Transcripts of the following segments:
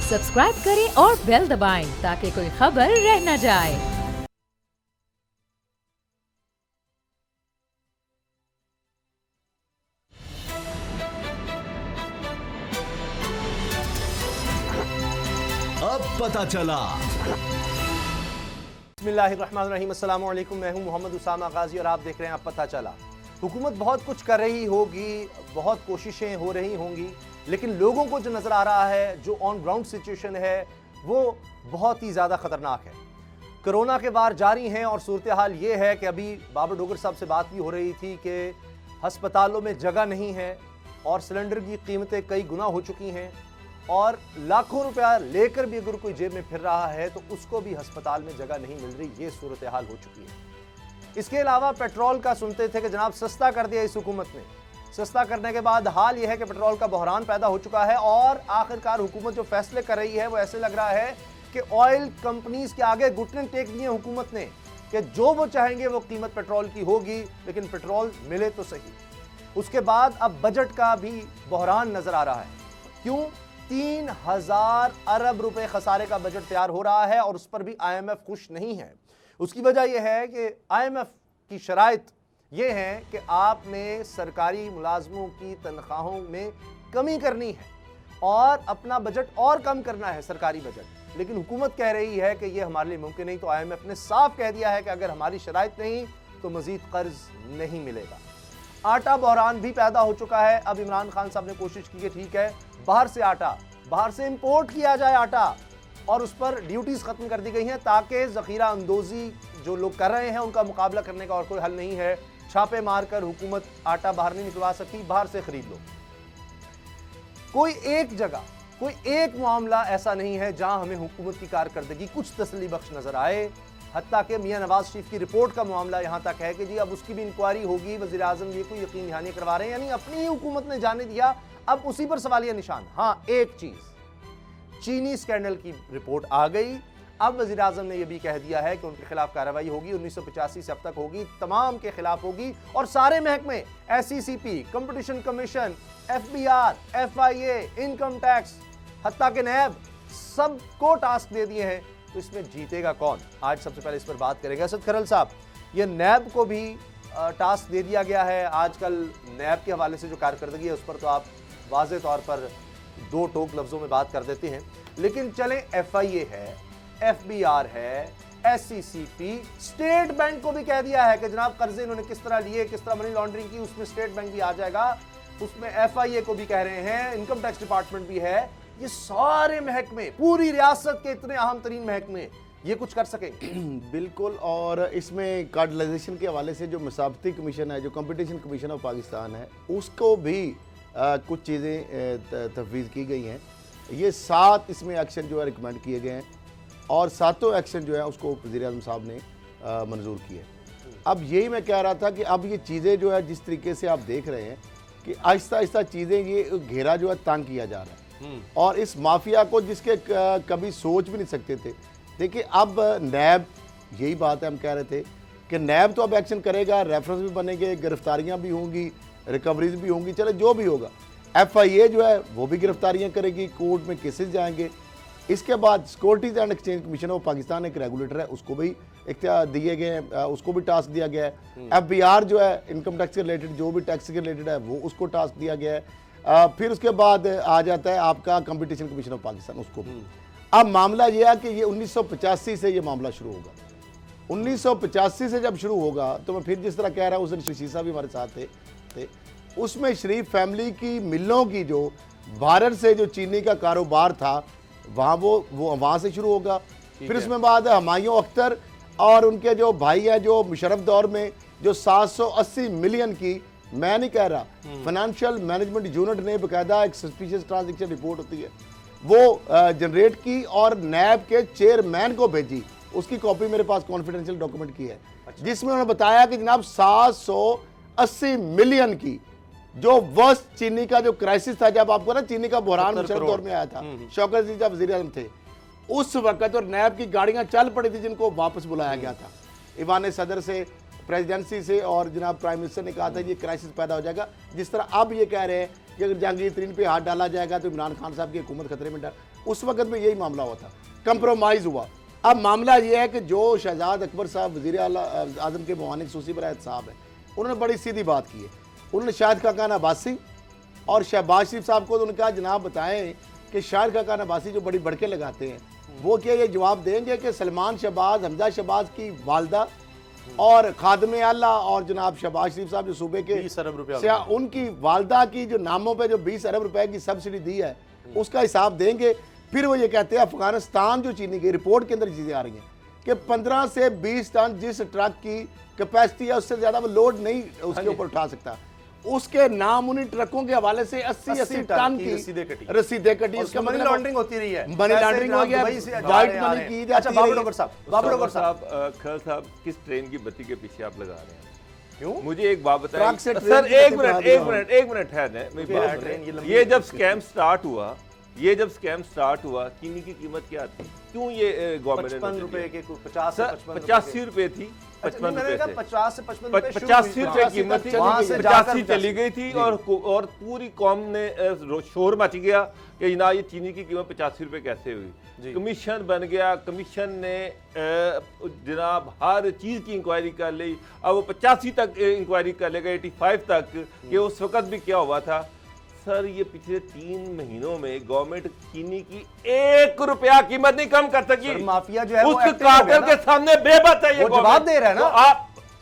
Subscribe करें और bell दबाएं ताकि कोई खबर रह न जाए। अब पता चला। बिस्मिल्लाहिर्रहमानिर्रहीम, अस्सलाम वालेकुम। मैं हूं मोहम्मद उसामा गाजी और आप देख रहे हैं अब पता चला। हुकूमत बहुत कुछ कर रही होगी, बहुत कोशिशें हो रही होंगी, लेकिन लोगों को जो नज़र आ रहा है, जो ऑन ग्राउंड सिचुएशन है, वो बहुत ही ज़्यादा ख़तरनाक है। कोरोना के वार जारी हैं और सूरत हाल ये है कि अभी बाबर डोगर साहब से बात भी हो रही थी कि हस्पतालों में जगह नहीं है और सिलेंडर की कीमतें कई गुना हो चुकी हैं और लाखों रुपया लेकर भी अगर कोई जेब में फिर रहा है तो उसको भी अस्पताल में जगह नहीं मिल रही। ये सूरत हाल हो चुकी है। इसके अलावा पेट्रोल का सुनते थे कि जनाब सस्ता कर दिया इस हुकूमत ने। सस्ता करने के बाद हाल यह है कि पेट्रोल का बहरान पैदा हो चुका है और आखिरकार हुकूमत जो फैसले कर रही है वो ऐसे लग रहा है कि ऑयल कंपनीज के आगे घुटने टेक दिए हुकूमत ने कि जो वो चाहेंगे वो कीमत पेट्रोल की होगी, लेकिन पेट्रोल मिले तो सही। उसके बाद अब बजट का भी बहरान नजर आ रहा है। क्यों? 3000 अरब रुपए खसारे का बजट तैयार हो रहा है और उस पर भी आईएमएफ खुश नहीं है। उसकी वजह यह है कि आईएमएफ की शराइत यह है कि आपने सरकारी मुलाजमों की तनख्वाहों में कमी करनी है और अपना बजट और कम करना है, सरकारी बजट। लेकिन हुकूमत कह रही है कि यह हमारे लिए मुमकिन नहीं। तो आईएमएफ ने साफ कह दिया है कि अगर हमारी शराइत नहीं तो मजीद कर्ज नहीं मिलेगा। आटा बहरान भी पैदा हो चुका है। अब इमरान खान साहब ने कोशिश की कि ठीक है, बाहर से आटा, बाहर से इंपोर्ट किया जाए आटा और उस पर ड्यूटीज खत्म कर दी गई हैं ताकि जखीरा अंदोजी जो लोग कर रहे हैं उनका मुकाबला करने का और कोई हल नहीं है। छापे मारकर हुकूमत आटा बाहर नहीं निकलवा सकती, बाहर से खरीद लो। कोई एक जगह, कोई एक मामला ऐसा नहीं है जहां हमें हुकूमत की कारकर्दगी कुछ तसल्ली बख्श नजर आए। हत्ता के मियां नवाज शरीफ की रिपोर्ट का मामला यहां तक है कि जी अब उसकी भी इंक्वायरी होगी। वज़ीर आज़म ये कोई यकीन दहानी करवा रहे हैं, यानी अपनी ही हुकूमत ने जाने दिया, अब उसी पर सवालिया निशान। हाँ, एक चीज, चीनी स्कैंडल की रिपोर्ट आ गई। अब वज़ीर आज़म ने यह भी कह दिया है कि उनके खिलाफ कार्रवाई होगी, 1985 से अब तक होगी, तमाम के खिलाफ होगी और सारे महकमे, SCCP, competition commission, FBR, FIA, income tax, हत्ता के नैब, सबको टास्क दे दिए हैं। तो इसमें जीतेगा कौन? आज सबसे पहले इस पर बात करेंगे। असद खरल साहब, ये नैब को भी टास्क दे दिया गया है। आजकल नैब के हवाले से जो कारकर्दगी है उस पर तो आप वाज़े तौर पर दो टोक लफ्ज़ों में बात कर देते हैं, लेकिन चलें FIA है, FBR है, SCCP, स्टेट बैंक को भी कह दिया है कि जनाब कर्जे इन्होंने किस तरह लिए, किस तरह मनी लॉन्ड्रिंग की, उसमें स्टेट बैंक भी आ जाएगा। उसमें FIA को भी कह रहे हैं, इनकम टैक्स डिपार्टमेंट भी है। ये सारे महकमे, पूरी रियासत के इतने अहम तरीन महकमे, ये कुछ कर सकेंगे? बिल्कुल। और इसमें कार्डलाइजेशन के हवाले से जो मसाबती कमीशन है, जो कंपटीशन कमीशन ऑफ पाकिस्तान है, उसको भी कुछ चीज़ें तफवीज़ की गई हैं। ये 7 इसमें एक्शन जो है रिकमेंड किए गए हैं और 7 एक्शन जो है उसको वज़ीर-ए-आज़म साहब ने मंजूर किए। अब यही मैं कह रहा था कि अब ये चीज़ें जो है जिस तरीके से आप देख रहे हैं कि आहिस्ता आहिस्ता चीज़ें, ये घेरा जो है तंग किया जा रहा है और इस माफिया को जिसके कभी सोच भी नहीं सकते थे। देखिए अब नैब, यही बात है, हम कह रहे थे कि नैब तो अब एक्शन करेगा, रेफरेंस भी बनेंगे, गिरफ्तारियां भी होंगी, रिकवरीज भी होंगी, चले जो भी होगा। FIA जो है वो भी गिरफ्तारियां करेगी, कोर्ट में केसेस जाएंगे। इसके बाद securities and exchange commission of Pakistan एक रेगुलेटर है, उसको भी इख्तियार दिए गए हैं, उसको भी टास्क दिया गया है। FBR जो है इनकम टैक्स के रिलेटेड, जो भी टैक्स के रिलेटेड है वो उसको टास्क दिया गया है। फिर उसके बाद आ जाता है आपका कंपटीशन कमीशन ऑफ पाकिस्तान, उसको भी। अब मामला यह है कि ये 1985 से ये मामला शुरू होगा। 1985 से जब शुरू होगा तो मैं फिर जिस तरह कह रहा हूँ, उस दिन शीशा भी हमारे साथ थे, उसमें शरीफ फैमिली की मिलों की जो भारत से जो चीनी का कारोबार था वहाँ वो वहाँ से शुरू होगा। फिर उसमें बाद हुमायूं अख्तर और उनके जो भाई हैं जो मुशर्रफ दौर में जो 780 मिलियन की, मैं नहीं कह रहा, फाइनेंशियल मैनेजमेंट यूनिट ने बाकायदा एक सस्पिशियस ट्रांजैक्शन रिपोर्ट होती है वो जनरेट की और नैब के चेयरमैन को भेजी। उसकी कॉपी मेरे पास कॉन्फिडेंशियल डॉक्यूमेंट की है। जिसमें उन्होंने बताया कि जनाब 780 मिलियन की जो वर्स्ट चीनी का जो क्राइसिस था, जब आपको ना चीनी का बहरान मुशर्रफ दौर में आया था, शौकत जी जब वज़ीर-ए-आज़म थे उस वक्त, और नैब की गाड़ियां चल पड़ी थी जिनको वापस बुलाया गया था। ईवान सदर से प्रेसिडेंसी से और जनाब प्राइम मिनिस्टर ने कहा था ये क्राइसिस पैदा हो जाएगा। जिस तरह अब ये कह रहे हैं कि अगर जहांगीर तरीन पे हाथ डाला जाएगा तो इमरान खान साहब की हुकूमत खतरे में उस वक्त में यही मामला हुआ था, कंप्रोमाइज़ हुआ। अब मामला ये है कि जो शहजाद अकबर साहब वज़ीर आज़म के मुआनिक सूसी बरात साहब हैं, उन्होंने बड़ी सीधी बात की है। उन्होंने शाहिद खाकान अब्बासी और शहबाज शरीफ साहब को उन्होंने कहा जनाब बताएं कि शाहिद खाकान अब्बासी जो बड़ी बड़के लगाते हैं वो क्या ये जवाब देंगे कि सलमान शहबाज, हमजा शहबाज की वालदा और खादमे आला और जनाब शहबाज शरीफ साहब जो सूबे के 20 अरब रुपया उनकी वालदा की जो नामों पे जो 20 अरब रुपए की सब्सिडी दी है उसका हिसाब देंगे। फिर वो ये कहते हैं अफगानिस्तान जो चीनी की रिपोर्ट के अंदर चीज़ें आ रही हैं कि 15 से 20 टन जिस ट्रक की कैपेसिटी है उससे ज़्यादा वो लोड नहीं उसके ऊपर उठा सकता, उसके नाम उन्हीं ट्रकों के हवाले से 80 टन की रसीदें कटी। इसका मनी लॉन्ड्रिंग होती रही है, मनी लॉन्ड्रिंग हो गया, वाइट मनी की जाती है। बाबर साहब खैर साहब किस ट्रेन की बत्ती के पीछे आप लगा रहे हैं? क्यों? मुझे एक बात बताइए सर, एक मिनट ठहरें। ये जब स्कैम स्टार्ट हुआ चीनी की कीमत क्या थी? क्यों ये गवर्नमेंट 55 रुपए के 50 85 रुपए थी, 55 रुपए 50 से 55 रुपए 85 रुपए कीमत थी, वहां से 85 चली गई थी और पूरी कौम ने शोर मच गया कि जनाब ये चीनी की कीमत 85 रुपए कैसे हुई। कमीशन बन गया, कमीशन ने जनाब हर चीज़ की इंक्वायरी कर ली। अब वो 85 तक इंक्वायरी कर लेगा, 85 तक कि उस वक्त भी क्या हुआ था। सर ये पिछले 3 महीनों में गवर्नमेंट चीनी की 1 रुपया कीमत नहीं कम कर सकी। माफिया जो है उस कार्टेल के सामने बेबस है, ये जवाब दे रहा है ना। तो आप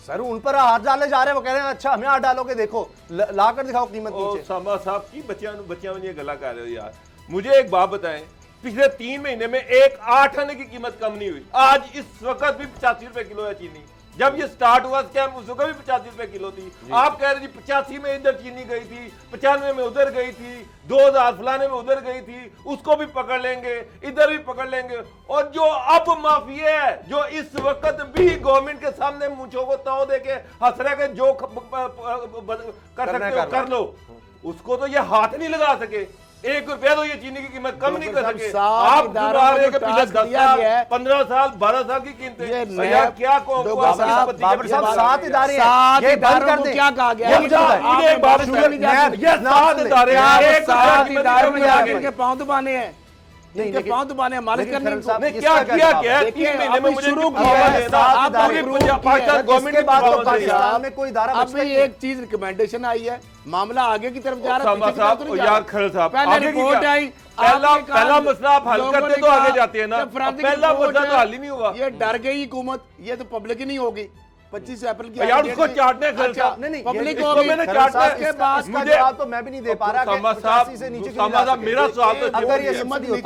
सर उन पर हाथ डाले जा रहे हैं, वो कह रहे हैं अच्छा हमें हाथ डालोगे, देखो लाकर दिखाओ कीमत नीचे। सामा साहब की बच्चियां ये गला कर रहे हो यार। मुझे एक बात बताएं, पिछले 3 महीने में 8 आने की कीमत कम नहीं हुई। आज इस वक्त भी 85 रुपए किलो है चीनी। जब ये स्टार्ट हुआ स्कैम उस वक्त भी 85 रुपए किलो थी। आप कह रहे जी 85 में इधर चीनी गई थी, 95 में उधर गई थी, 2000 फलाने में उधर गई थी, उसको भी पकड़ लेंगे, इधर भी पकड़ लेंगे। और जो अब माफिया है जो इस वक्त भी गवर्नमेंट के सामने मुंछों को ताव दे के हंस रहे के जो कर सकते हो कर लो, उसको तो ये हाथ नहीं लगा सके। 1 रुपया तो ये चीनी की कीमत कम नहीं कर सके। आप पिछले 10 साल 15 साल 12 साल की कीमतें क्या बाबर साहब 7 इदारे हैं, ये बंद कर दें। क्या कहा गया? ये 7 इदारों में जाकर के पांव दबाने हैं, इनके पांव दबाने हैं, मालिश करने ने क्या किया क्या है? 3 महीने में मुझे शुरू किया पाकिस्तान में कोई इदारा अब भी एक चीज रिकमेंडेशन आई है, मामला आगे की तरफ जा रहा है। यार खैर साहब पहले रिपोर्ट आई, पहला मसला आप हल करते तो आगे जाते हैं ना, पहला मसला तो हल ही नहीं हुआ। ये डर गई हुकूमत, ये तो पब्लिक ही नहीं होगी। 25 अप्रैल की यार उसको चाटने नहीं पब्लिक इसको को मैंने चाटने के पास का जवाब तो मैं भी नहीं दे पा रहा कि 85 से नीचे क्यों जा सकते। मेरा सवाल तो अगर ये हिम्मत होती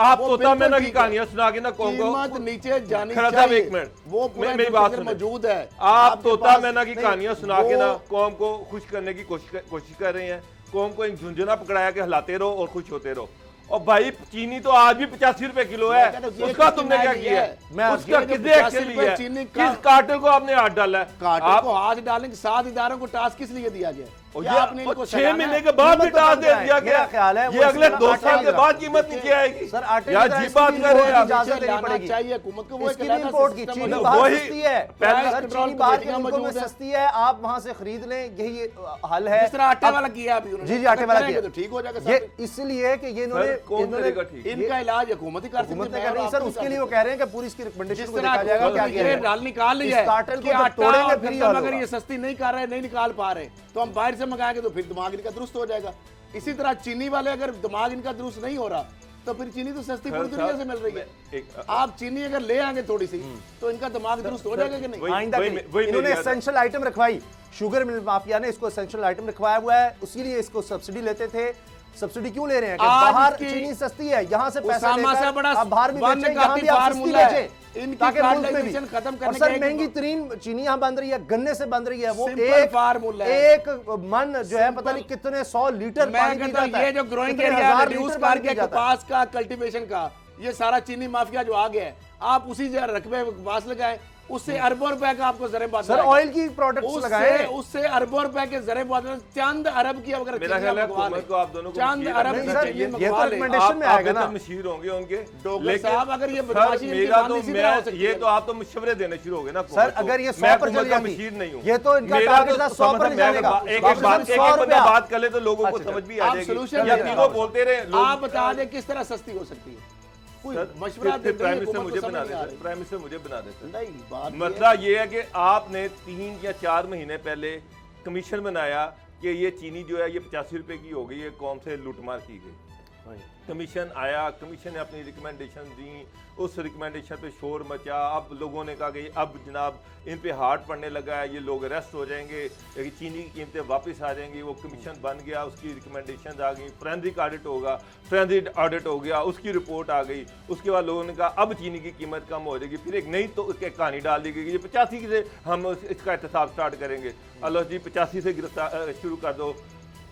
आप तोता मैना की कहानियां सुना के ना कीमत नीचे जानी खैर साहब चाहिए। एक मिनट वो मेरी बात सुनिए। मौजूद है। आप आपके तोता पास मैना की नहीं, कहानियां सुना के ना वो- कौम को खुश करने की कोशिश कर रहे हैं। कौम को एक झुंझुना पकड़ाया के हिलाते रहो और खुश होते रहो। और भाई चीनी तो आज भी 85 रुपए किलो है, उसका तुमने क्या किया है? उसका किसने एक्शन लिया है? किस कार्टेल को आपने हाथ डाला है? कार्टेल को हाथ डालने के 7 इदारों को टास्क किस लिए दिया गया? और क्या ये आपने इनको 6 महीने के बाद भी टास्क दे दिया गया। मेरा ख्याल है ये अगले 2 साल के बाद कीमत नीचे आएगी। सर यार जी बात कर रहे हैं आप। इजाजत देनी लाना पड़ेगी चाहिए हुकूमत को। वो इसकी भी इम्पोर्ट की चीनी बाहर सस्ती है, सर चीनी बाहर के मुल्कों में सस्ती है, आप वहां से खरीद लें, यही हल है। जिस तरह आटे वाला किया अभी उन्होंने, जी आटे वाला किया तो ठीक हो जाएगा। ये इसलिए कि ये इन्होंने इनका इलाज हुकूमत ही कर सकती हुकूमत ने कर रही है सर, उसके लिए वो कह रहे हैं कि पूरी इसकी रिकमेंडेशन को देखा जिस जाएगा तरह क्या किया जाएगा। डाल निकाल लिया है कार्टेल कि को जब आटा तोड़ेंगे और फिर ही गंदम हल अगर होगा। ये सस्ती नहीं कर रहे, नहीं निकाल पा रहे, तो हम बाहर से मंगाएंगे तो फिर दिमाग इनका दुरुस्त हो जाएगा। इसी तरह चीनी वाले अगर दिमाग इनका दुरुस्त नहीं हो रहा तो फिर चीनी तो सस्ती पूरी दुनिया से मिल रही है। आप चीनी अगर ले आएंगे थोड़ी सी तो इनका दिमाग दुरुस्त हो जाएगा कि नहीं? आइंदा इन्होंने एसेंशियल आइटम रखवाई, शुगर मिल माफिया ने इसको एसेंशियल आइटम रखवाया हुआ है, उसी लिए इसको सब्सिडी लेते थे। सब्सिडी क्यों ले रहे हैं कि बाहर चीनी सस्ती है, यहाँ से पैसा लेकर आप बाहर भी बेचें, यहाँ भी आप सस्ती बेचें ताकि मुल्क में भी खत्म और करने सर का महंगी तरीन चीनी यहाँ बन रही है, गन्ने से बन रही है, वो सिंपल फार्मूला है। एक मन जो है पता नहीं कितने 100 लीटर मैं पानी कहता पीता हूं है, ये जो ग्रोइंग कितने एरिया हजार रिड्यूस लीटर पानी करके पी जाता है। कपास का कल्टीवेशन का ये सारा चीनी माफिया जो आ गया है, आप उसी जगह रकबे कपास लगाएं, उससे अरबों रुपए का आपको ज़र बात सर ऑयल की प्रोडक्ट्स लगाए, उससे अरबों रुपए के ज़र बात चंद अरब की अगर मेरा ख्याल है हुकूमत को आप दोनों को चंद मशीर अरब रखना नहीं सर, चाहिए। ये तो रिकमेंडेशन में आएगा ना। मशीर होंगे उनके, डोगर साहब, अगर ये सर, बदमाशी इनकी मेरा तो बांधी इसी तरह हो सकती ये है। तो आप तो मशवरे देने शुरू हो गए ना सर हुकूमत को। अगर ये 100 मैं पर हुकूमत चली का जाती, मशीर नहीं हूँ। ये तो इनका मेरा टारगेट था 100 पर जाने का। एक बंदा बात कर ले तो लोगों को अच्छा, समझ भी आ आप जाएगी। solution या दे तीनों रहे बोलते रहे आप बता दें किस तरह सस्ती हो सकती है, कोई मशवरा दे प्राइम मिनिस्टर हुकूमत मुझे को बना समझ नहीं आ देते, रही। प्राइम मिनिस्टर मुझे बना देते। नहीं, बात मतलब ये है कि आपने 3 या 4 महीने पहले कमीशन बनाया कि ये चीनी जो है ये 85 रुपए की हो गई है, कौम से लूटमार की गई। कमीशन आया, कमीशन ने अपनी रिकमेंडेशन दी, उस रिकमेंडेशन पे शोर मचा। अब लोगों ने कहा कि अब जनाब इन पे हार्ड पड़ने लगा है, ये लोग अरेस्ट हो जाएंगे, चीनी की कीमतें वापस आ जाएंगी। वो कमीशन बन गया, उसकी रिकमेंडेशन आ गई, फोरेंसिक ऑडिट होगा, फोरेंसिक ऑडिट हो गया, उसकी रिपोर्ट आ गई। उसके बाद लोगों ने कहा अब चीनी की कीमत कम हो जाएगी। फिर एक नई तो कहानी डाल दी गई, ये 85 से हम इसका एहतसाब स्टार्ट करेंगे। अल्लाह जी 85 से गिरफ्तार शुरू कर दो।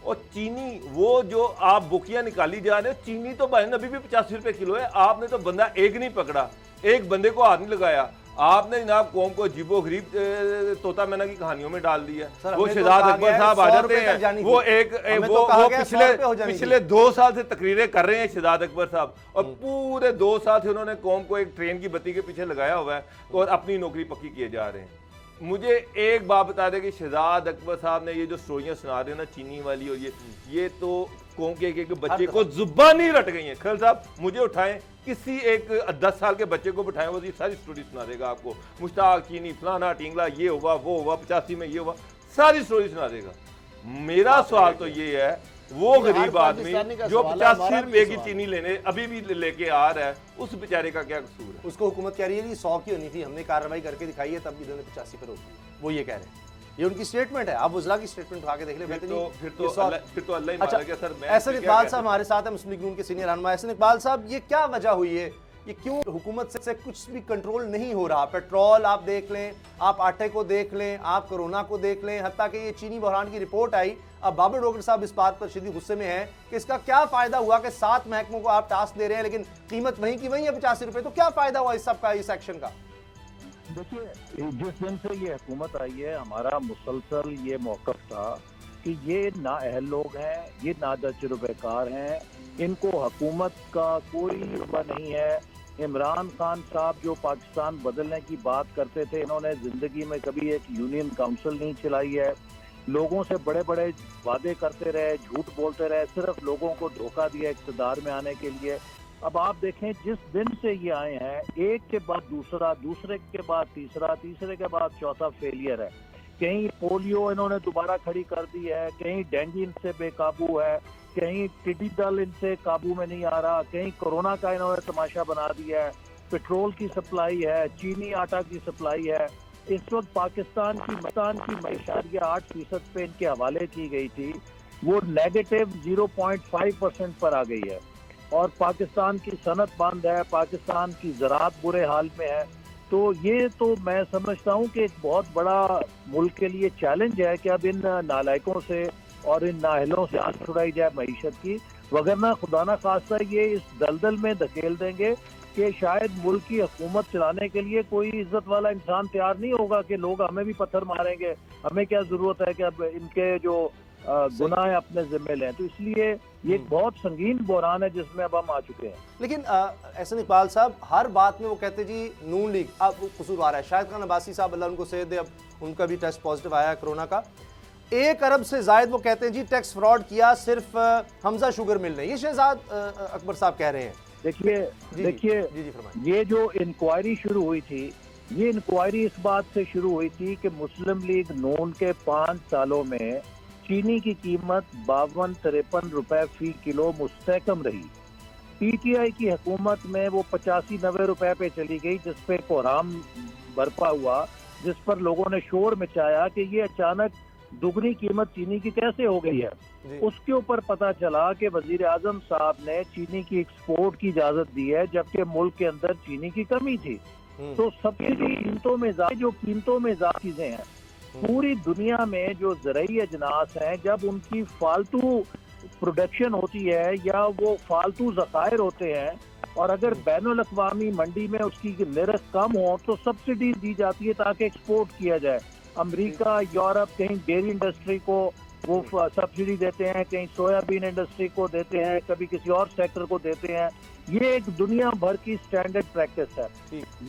और चीनी वो जो आप बुकियां निकाली जा रहे हो, चीनी तो भाई अभी भी 85 रुपए किलो है। आपने तो बंदा एक नहीं पकड़ा, एक बंदे को हाथ नहीं लगाया। आपने जनाब कौम को अजीबो गरीब तोता मैना की कहानियों में डाल दिया। वो शहजाद अकबर साहब आ जाते हैं, वो वो पिछले 2 साल से तकरीरें कर रहे हैं शहजाद अकबर साहब, और पूरे 2 साल से उन्होंने कौम को एक ट्रेन की बत्ती के पीछे लगाया हुआ है और अपनी नौकरी पक्की किए जा रहे हैं। मुझे एक बात बता दें कि शहजाद अकबर साहब ने ये जो स्टोरियां सुना रहे हैं ना चीनी वाली, और ये तो कौम के एक बच्चे को जुबानी रट गई हैं। खैर साहब मुझे उठाएं, किसी एक 10 साल के बच्चे को बिठाएं, वो ये सारी स्टोरी सुना देगा आपको। मुश्ताक चीनी फलाना टिंगला, ये हुआ वो हुआ, 85 में ये हुआ, सारी स्टोरी सुना देगा। मेरा सवाल तो ये है, वो गरीब आदमी जो 85 रुपए की चीनी लेने अभी भी लेके आ रहा है, उस बेचारे का क्या कसूर है? उसको हुकूमत कह रही है कि 100 की होनी थी, हमने कार्रवाई करके दिखाई है, तब इन्होंने 85 पर रोकी। वो ये कह रहे हैं, ये उनकी स्टेटमेंट है। आप उजला की स्टेटमेंट उठा के देख ले। फिर तो अल्लाह ही अच्छा, मारेगा सर। मैं एहसन इकबाल साहब हमारे साथ है, मुस्लिम लीग नून के सीनियर रहनुमा। एहसन इकबाल साहब, ये क्या वजह हुई है, ये क्यों हुकूमत से कुछ भी कंट्रोल नहीं हो रहा? पेट्रोल आप देख लें, आप आटे को देख लें, आप कोरोना को देख लें, हत्ता कि ये चीनी बहरान की रिपोर्ट आई। अब बाबर डोगर साहब इस बात पर शदीद गुस्से में हैं कि इसका क्या फायदा हुआ कि 7 महकमों को आप टास्क दे रहे हैं लेकिन कीमत वहीं की वहीं है 85 रुपए। तो क्या फायदा हुआ इस सब का, इस एक्शन का? देखिए, जिस दिन से ये हुकूमत आई है, हमारा मुसलसल ये मौक़िफ़ था कि ये नाअहल लोग हैं, ये नातजुर्बेकार हैं, इनको हुकूमत का कोई रुतबा नहीं है। इमरान खान साहब जो पाकिस्तान बदलने की बात करते थे, इन्होंने ज़िंदगी में कभी एक यूनियन काउंसिल नहीं चलाई है। लोगों से बड़े बड़े वादे करते रहे, झूठ बोलते रहे, सिर्फ लोगों को धोखा दिया इक़्तिदार में आने के लिए। अब आप देखें, जिस दिन से ये आए हैं, एक के बाद दूसरा, दूसरे के बाद तीसरा, तीसरे के बाद चौथा फेलियर है। कहीं पोलियो इन्होंने दोबारा खड़ी कर दी है, कहीं डेंगू इनसे बेकाबू है, कहीं टिड्डी दल इनसे काबू में नहीं आ रहा, कहीं कोरोना का इन्होंने तमाशा बना दिया है, पेट्रोल की सप्लाई है, चीनी आटा की सप्लाई है। इस वक्त पाकिस्तान की मईशारिया 8% पे इनके हवाले की गई थी, वो नेगेटिव 0.5% पर आ गई है। और पाकिस्तान की सनत बंद है, पाकिस्तान की ज़राअत बुरे हाल में है। तो ये तो मैं समझता हूँ कि एक बहुत बड़ा मुल्क के लिए चैलेंज है कि अब इन नालायकों से और इन नाअहलों से आंख छुड़ाई जाए मईशत की, वगरना खुदा ना खास्ता ये इस दलदल में धकेल देंगे कि शायद मुल्क की हुकूमत चलाने के लिए कोई इज्जत वाला इंसान तैयार नहीं होगा, कि लोग हमें भी पत्थर मारेंगे, हमें क्या जरूरत है कि अब इनके जो गुनाह अपने जिम्मे लें। तो इसलिए ये एक बहुत संगीन बहरान है जिसमें अब हम आ चुके हैं। लेकिन एहसन इकबाल साहब, हर बात में वो कहते जी नून लीग अब कसूरवार है। शाहिद खान अब्बासी साहब, अल्लाह उनको सेहत दे, अब उनका भी टेस्ट पॉजिटिव आया कोरोना का। 1 अरब से जायद वो कहते हैं जी टैक्स फ्रॉड किया सिर्फ हमजा शुगर मिल ने, ये शहजाद अकबर साहब कह रहे हैं। देखिए ये जो इंक्वायरी शुरू हुई थी, ये इंक्वायरी इस बात से शुरू हुई थी कि मुस्लिम लीग नून के 5 सालों में चीनी की कीमत 52-53 रुपए फी किलो मुस्तहकम रही। पीटीआई की हुकूमत में वो 85-90 रुपए पे चली गई, जिस पे कोहराम बरपा हुआ, जिस पर लोगों ने शोर मचाया कि ये अचानक दुगनी कीमत चीनी की कैसे हो गई है। उसके ऊपर पता चला कि वजीर आजम साहब ने चीनी की एक्सपोर्ट की इजाजत दी है, जबकि मुल्क के अंदर चीनी की कमी थी। तो सब्सिडी कीमतों में जो कीमतों में चीजें हैं, पूरी दुनिया में जो ज़राई अजनास हैं, जब उनकी फालतू प्रोडक्शन होती है या वो फालतू ज़खायर होते हैं, और अगर बैनुल अक़वामी मंडी में उसकी निर्ख कम हो तो सब्सिडी दी जाती है ताकि एक्सपोर्ट किया जाए। अमेरिका, यूरोप कहीं डेयरी इंडस्ट्री को वो सब्सिडी देते हैं, कहीं सोयाबीन इंडस्ट्री को देते हैं, कभी किसी और सेक्टर को देते हैं। ये एक दुनिया भर की स्टैंडर्ड प्रैक्टिस है,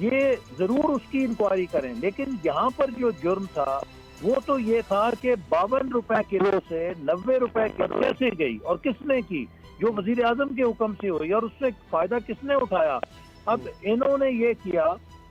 ये जरूर उसकी इंक्वायरी करें। लेकिन यहाँ पर जो जुर्म था वो तो ये था कि 52 रुपए किलो से 90 रुपए किलो कैसे गई और किसने की? जो वजीर आजम के हुक्म से हुई, और उससे फायदा किसने उठाया? अब इन्होंने ये किया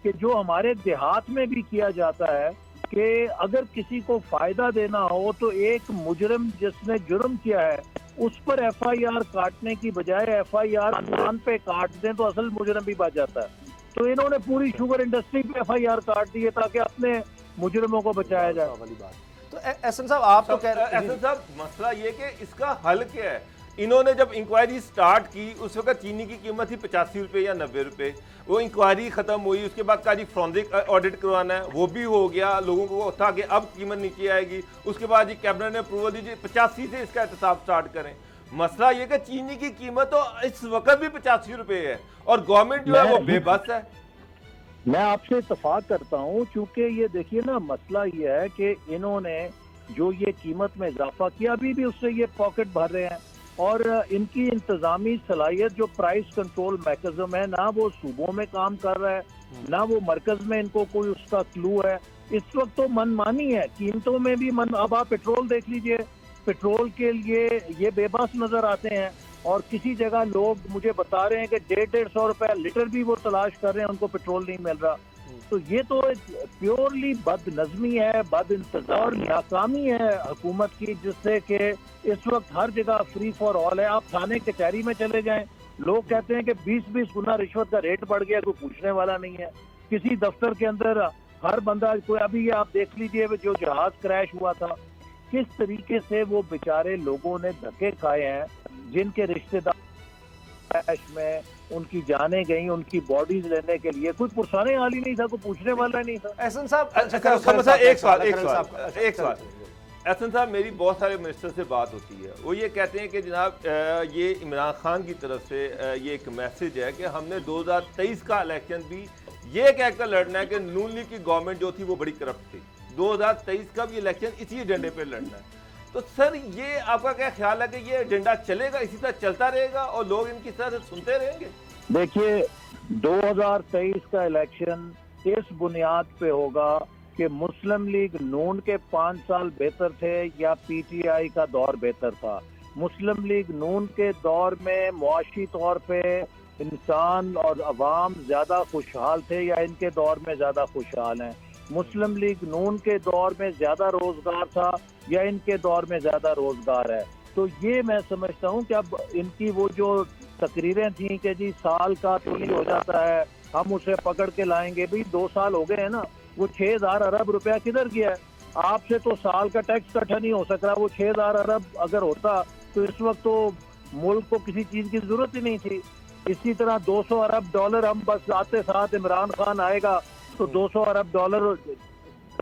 कि जो हमारे देहात में भी किया जाता है कि अगर किसी को फायदा देना हो तो एक मुजरिम जिसने जुर्म किया है उस पर FIR काटने की बजाय FIR अनुमान पे काट दें तो असल मुजरिम भी बच जाता है। तो इन्होंने पूरी शुगर इंडस्ट्री पे FIR काट दी है ताकि अपने मुजरिमों को बचाया जाए। वाली बात। तो एहसन साहब आप तो कह रहे हैं, एहसन साहब मसला ये कि इसका हल क्या है? इन्होंने जब इंक्वायरी स्टार्ट की उस वक्त चीनी की कीमत थी 85 रुपये या 90 रुपये। वो इंक्वायरी खत्म हुई, उसके बाद कहा जी फॉरेंसिक ऑडिट करवाना है, वो भी हो गया। लोगों को था कि अब कीमत नीचे आएगी। उसके बाद जी कैबिनेट ने अप्रूवल दी 85 से इसका एहतसाब स्टार्ट करें। मसला ये कि चीनी की कीमत तो इस वक्त भी 85 रुपये है और गवर्नमेंट जो है वो बेबस है। मैं आपसे इत्तेफाक करता हूँ, क्योंकि ये देखिए ना, मसला ये है कि इन्होंने जो ये कीमत में इजाफा किया अभी भी उससे ये पॉकेट भर रहे हैं। और इनकी इंतजामी सलाहियत जो प्राइस कंट्रोल मैकेनिज्म है ना वो सूबों में काम कर रहा है, ना वो मरकज में इनको कोई उसका क्लू है। इस वक्त तो मनमानी है कीमतों में भी अब आप पेट्रोल देख लीजिए, पेट्रोल के लिए ये बेबस नजर आते हैं। और किसी जगह लोग मुझे बता रहे हैं कि 150-150 रुपए लीटर भी वो तलाश कर रहे हैं, उनको पेट्रोल नहीं मिल रहा। तो ये तो एक प्योरली बदनज़मी है, बद इंतज़ाम और नाकामी है हुकूमत की, जिससे कि इस वक्त हर जगह फ्री फॉर ऑल है। आप थाने कचहरी में चले जाएं, लोग कहते हैं कि 20-20 गुना रिश्वत का रेट बढ़ गया, कोई पूछने वाला नहीं है। किसी दफ्तर के अंदर हर बंदा कोई, अभी ये आप देख लीजिए जो जहाज क्रैश हुआ था, किस तरीके से वो बेचारे लोगों ने धक्के खाए हैं, जिनके रिश्तेदार क्रैश में उनकी जाने गई, उनकी बॉडीज लेने के लिए कोई पुरसाने हाल ही नहीं था, कोई पूछने वाला नहीं था। एहसन साहब एक सवाल एहसन साहब, मेरी बहुत सारे मिनिस्टर से बात होती है, वो ये कहते हैं कि जनाब ये इमरान खान की तरफ से ये एक मैसेज है कि हमने 2023 का इलेक्शन भी ये कहकर लड़ना है कि नून लीग की गवर्नमेंट जो थी वो बड़ी करप्ट थी, 2023 का भी इलेक्शन इसी एजेंडे पे लड़ना है। तो सर ये आपका क्या ख्याल है कि ये एजेंडा चलेगा, इसी तरह चलता रहेगा और लोग इनकी तरह से सुनते रहेंगे? देखिए 2023 का इलेक्शन इस बुनियाद पे होगा कि मुस्लिम लीग नून के 5 साल बेहतर थे या PTI का दौर बेहतर था। मुस्लिम लीग नून के दौर में मुआशी तौर पे इंसान और अवाम ज्यादा खुशहाल थे या इनके दौर में ज्यादा खुशहाल हैं? मुस्लिम लीग नून के दौर में ज्यादा रोजगार था या इनके दौर में ज्यादा रोजगार है? तो ये मैं समझता हूँ कि अब इनकी वो जो तकरीरें थी कि जी साल का तो ये हो जाता है, हम उसे पकड़ के लाएंगे, भाई 2 साल हो गए हैं ना, वो 6000 अरब रुपया किधर गया है? आपसे तो साल का टैक्स इकट्ठा नहीं हो सक रहा। वो 6000 अरब अगर होता तो इस वक्त तो मुल्क को किसी चीज की जरूरत ही नहीं थी। इसी तरह 200 अरब डॉलर हम बस आते साथ इमरान खान आएगा तो 200 अरब डॉलर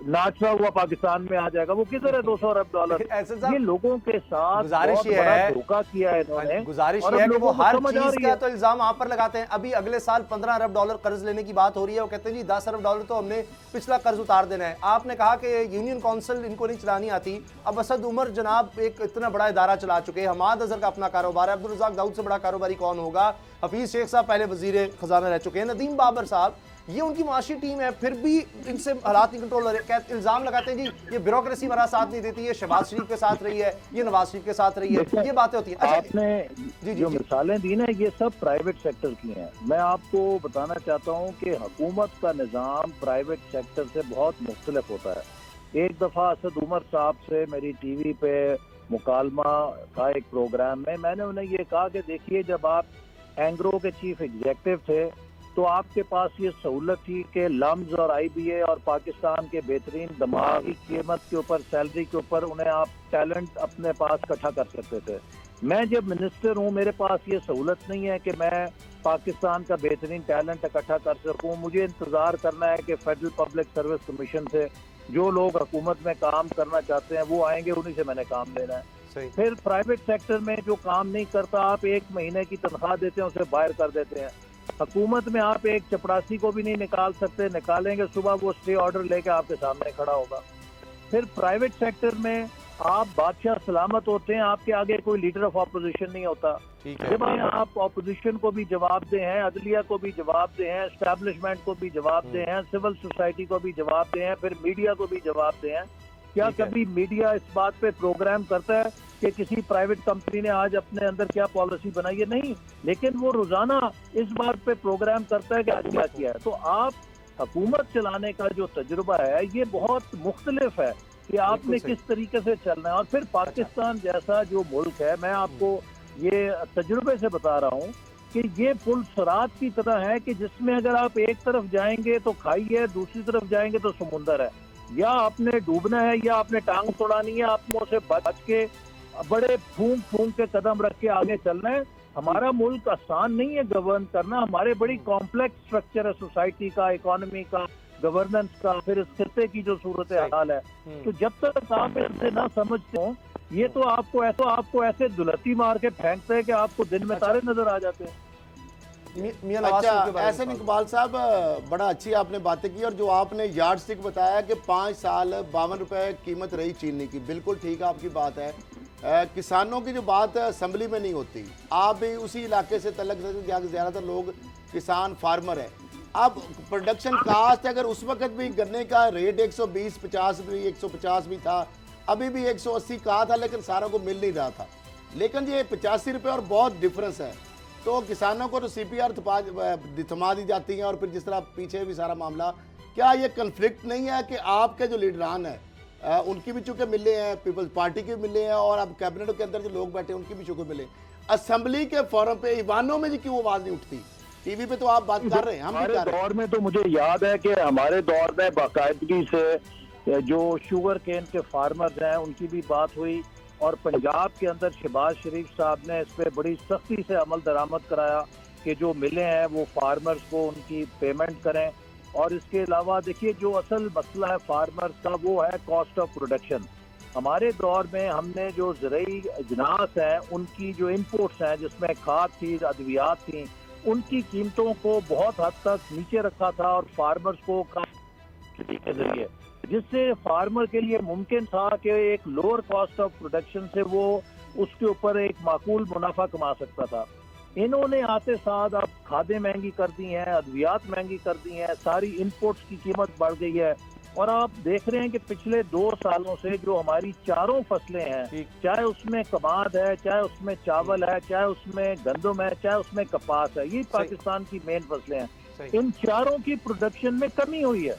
नाचता हुआ पाकिस्तान में आ जाएगा। वो किधर है 200 अरब डॉलर? ये लोगों के साथ गुजारिश ये है, धोखा किया है इन्होंने। गुजारिश ये है कि वो हर चीज का तो इल्जाम आप पर लगाते हैं। अभी अगले साल 15 अरब डॉलर कर्ज लेने की बात हो रही है, वो कहते हैं जी 10 अरब डॉलर तो हमने पिछला कर्ज उतार देना है। आपने कहा कि यूनियन काउंसिल इनको नहीं चलानी आती। अब असद उमर जनाब एक इतना बड़ा इदारा चला चुके हैं, हमाद अजहर का अपना कारोबार है, अब्दुल रज़ाक दाऊद से बड़ा कारोबारी कौन होगा? हफीज शेख साहब पहले वजीर खजाना रह चुके हैं, नदीम बाबर साहब, ये उनकी माशी टीम है, फिर भी इनसे हालात नहीं कंट्रोल हो रहे। इल्जाम लगाते हैं जी ये ब्यूरोक्रेसी हमारा साथ नहीं देती है, शहबाज शरीफ के साथ रही है, ये नवाज शरीफ के साथ रही है, ये बातें होती है। आपने जो मिसालें दी ना ये सब प्राइवेट सेक्टर की हैं। मैं आपको बताना चाहता हूँ कि हुकूमत का निज़ाम प्राइवेट सेक्टर से बहुत मुख्तलिफ होता है। एक दफ़ा असद उमर साहब से मेरी टीवी पे मुकालमा था एक प्रोग्राम में, मैंने उन्हें ये कहा कि देखिए जब आप एंग्रो के चीफ एग्जीक्यूटिव थे तो आपके पास ये सहूलत थी कि लम्स और IBA और पाकिस्तान के बेहतरीन दिमागी कीमत के ऊपर, सैलरी के ऊपर उन्हें आप टैलेंट अपने पास इकट्ठा कर सकते थे। मैं जब मिनिस्टर हूँ मेरे पास ये सहूलत नहीं है कि मैं पाकिस्तान का बेहतरीन टैलेंट इकट्ठा कर सकूँ। मुझे इंतज़ार करना है कि फेडरल पब्लिक सर्विस कमीशन से जो लोग हुकूमत में काम करना चाहते हैं वो आएंगे, उन्हीं से मैंने काम लेना है। फिर प्राइवेट सेक्टर में जो काम नहीं करता आप 1 महीने की तनख्वाह देते हैं उसे बाहर कर देते हैं। हुकूमत में आप एक चपरासी को भी नहीं निकाल सकते, निकालेंगे सुबह वो स्टे ऑर्डर लेके आपके सामने खड़ा होगा। फिर प्राइवेट सेक्टर में आप बादशाह सलामत होते हैं, आपके आगे कोई लीडर ऑफ ऑपोजिशन नहीं होता। ठीक है। जब आप ऑपोजिशन को भी जवाब दे हैं, अदलिया को भी जवाब दे हैं, एस्टैब्लिशमेंट को भी जवाब दे हैं, सिविल सोसाइटी को भी जवाब दे हैं, फिर मीडिया को भी जवाब दे हैं। क्या ठीक है। कभी मीडिया इस बात पे प्रोग्राम करता है कि किसी प्राइवेट कंपनी ने आज अपने अंदर क्या पॉलिसी बनाई है? नहीं, लेकिन वो रोजाना इस बात पे प्रोग्राम करता है कि आज क्या किया है। तो आप हुकूमत चलाने का जो तजुर्बा है ये बहुत मुख्तलिफ है कि आपने सही। किस तरीके से चलना है। और फिर पाकिस्तान जैसा जो मुल्क है, मैं आपको ये तजुर्बे से बता रहा हूँ कि ये पुल सरात की तरह है कि जिसमें अगर आप एक तरफ जाएंगे तो खाई है, दूसरी तरफ जाएंगे तो समुंदर है। या आपने डूबना है या आपने टांग तोड़ानी है, आपको से बच के बड़े फूंक फूंक के कदम रख के आगे चलना है। हमारा मुल्क आसान नहीं है गवर्न करना, हमारे बड़ी कॉम्प्लेक्स स्ट्रक्चर है सोसाइटी का, इकोनॉमी का, गवर्नेंस का, फिर इस खित्ते की जो सूरत हाल है। तो जब तक आप इनसे ना समझते हो, ये तो आपको ऐसे दुलती मार के फेंकते हैं कि आपको दिन में तारे नजर आ जाते हैं। मियां नवाज शरीफ के अच्छा, बारे में ऐसे सवाल। इकबाल साहब, बड़ा अच्छी आपने बातें की, और जो आपने यार्ड स्टिक बताया कि 5 साल 52 रुपए कीमत रही चीनी की, बिल्कुल ठीक आपकी बात है। किसानों की जो बात असेंबली में नहीं होती, आप भी उसी इलाके से तलक रखते हैं जहाँ ज़्यादातर लोग किसान फार्मर हैं। अब प्रोडक्शन कास्ट अगर उस वक्त भी गन्ने का रेट 120-50 भी 150 भी था, अभी भी 180 कहा था, लेकिन सारों को मिल नहीं रहा था। लेकिन ये 85 रुपये और बहुत डिफरेंस है। तो किसानों को तो CPR थमा दी जाती है, और फिर जिस तरह पीछे भी सारा मामला, क्या ये कन्फ्लिक्ट नहीं है कि आपके जो लीडरान हैं उनकी भी चूँकि मिले हैं, पीपल्स पार्टी के मिले हैं, और अब कैबिनेट के अंदर जो लोग बैठे हैं उनकी भी चूँकि मिले, असेंबली के फोरम पे ईवानों में जी क्यों आवाज़ नहीं उठती? टीवी पे तो आप बात कर रहे हैं, हम भी हमारे कर रहे हैं। दौर में तो मुझे याद है कि हमारे दौर में बाकायदगी से जो शुगर केन के फार्मर्स हैं उनकी भी बात हुई, और पंजाब के अंदर शहबाज शरीफ साहब ने इस पर बड़ी सख्ती से अमल दरामद कराया कि जो मिले हैं वो फार्मर्स को उनकी पेमेंट करें। और इसके अलावा देखिए, जो असल मसला है फार्मर्स का वो है कॉस्ट ऑफ प्रोडक्शन। हमारे दौर में हमने जो ज़रूरी अजनास हैं उनकी जो इनपुट्स हैं, जिसमें खाद थी, अद्वियात थी, उनकी कीमतों को बहुत हद तक नीचे रखा था, और फार्मर्स को के जरिए, जिससे फार्मर के लिए मुमकिन था कि एक लोअर कॉस्ट ऑफ प्रोडक्शन से वो उसके ऊपर एक माकूल मुनाफा कमा सकता था। इन्होंने आते साथ अब खादें महंगी कर दी हैं, अद्वियात महंगी कर दी हैं, सारी इनपुट्स की कीमत बढ़ गई है। और आप देख रहे हैं कि पिछले 2 सालों से जो हमारी चारों फसलें हैं, चाहे उसमें कमाद है, चाहे उसमें चावल है, चाहे उसमें गंदम है, चाहे उसमें कपास है, ये पाकिस्तान की मेन फसलें हैं, इन चारों की प्रोडक्शन में कमी हुई है।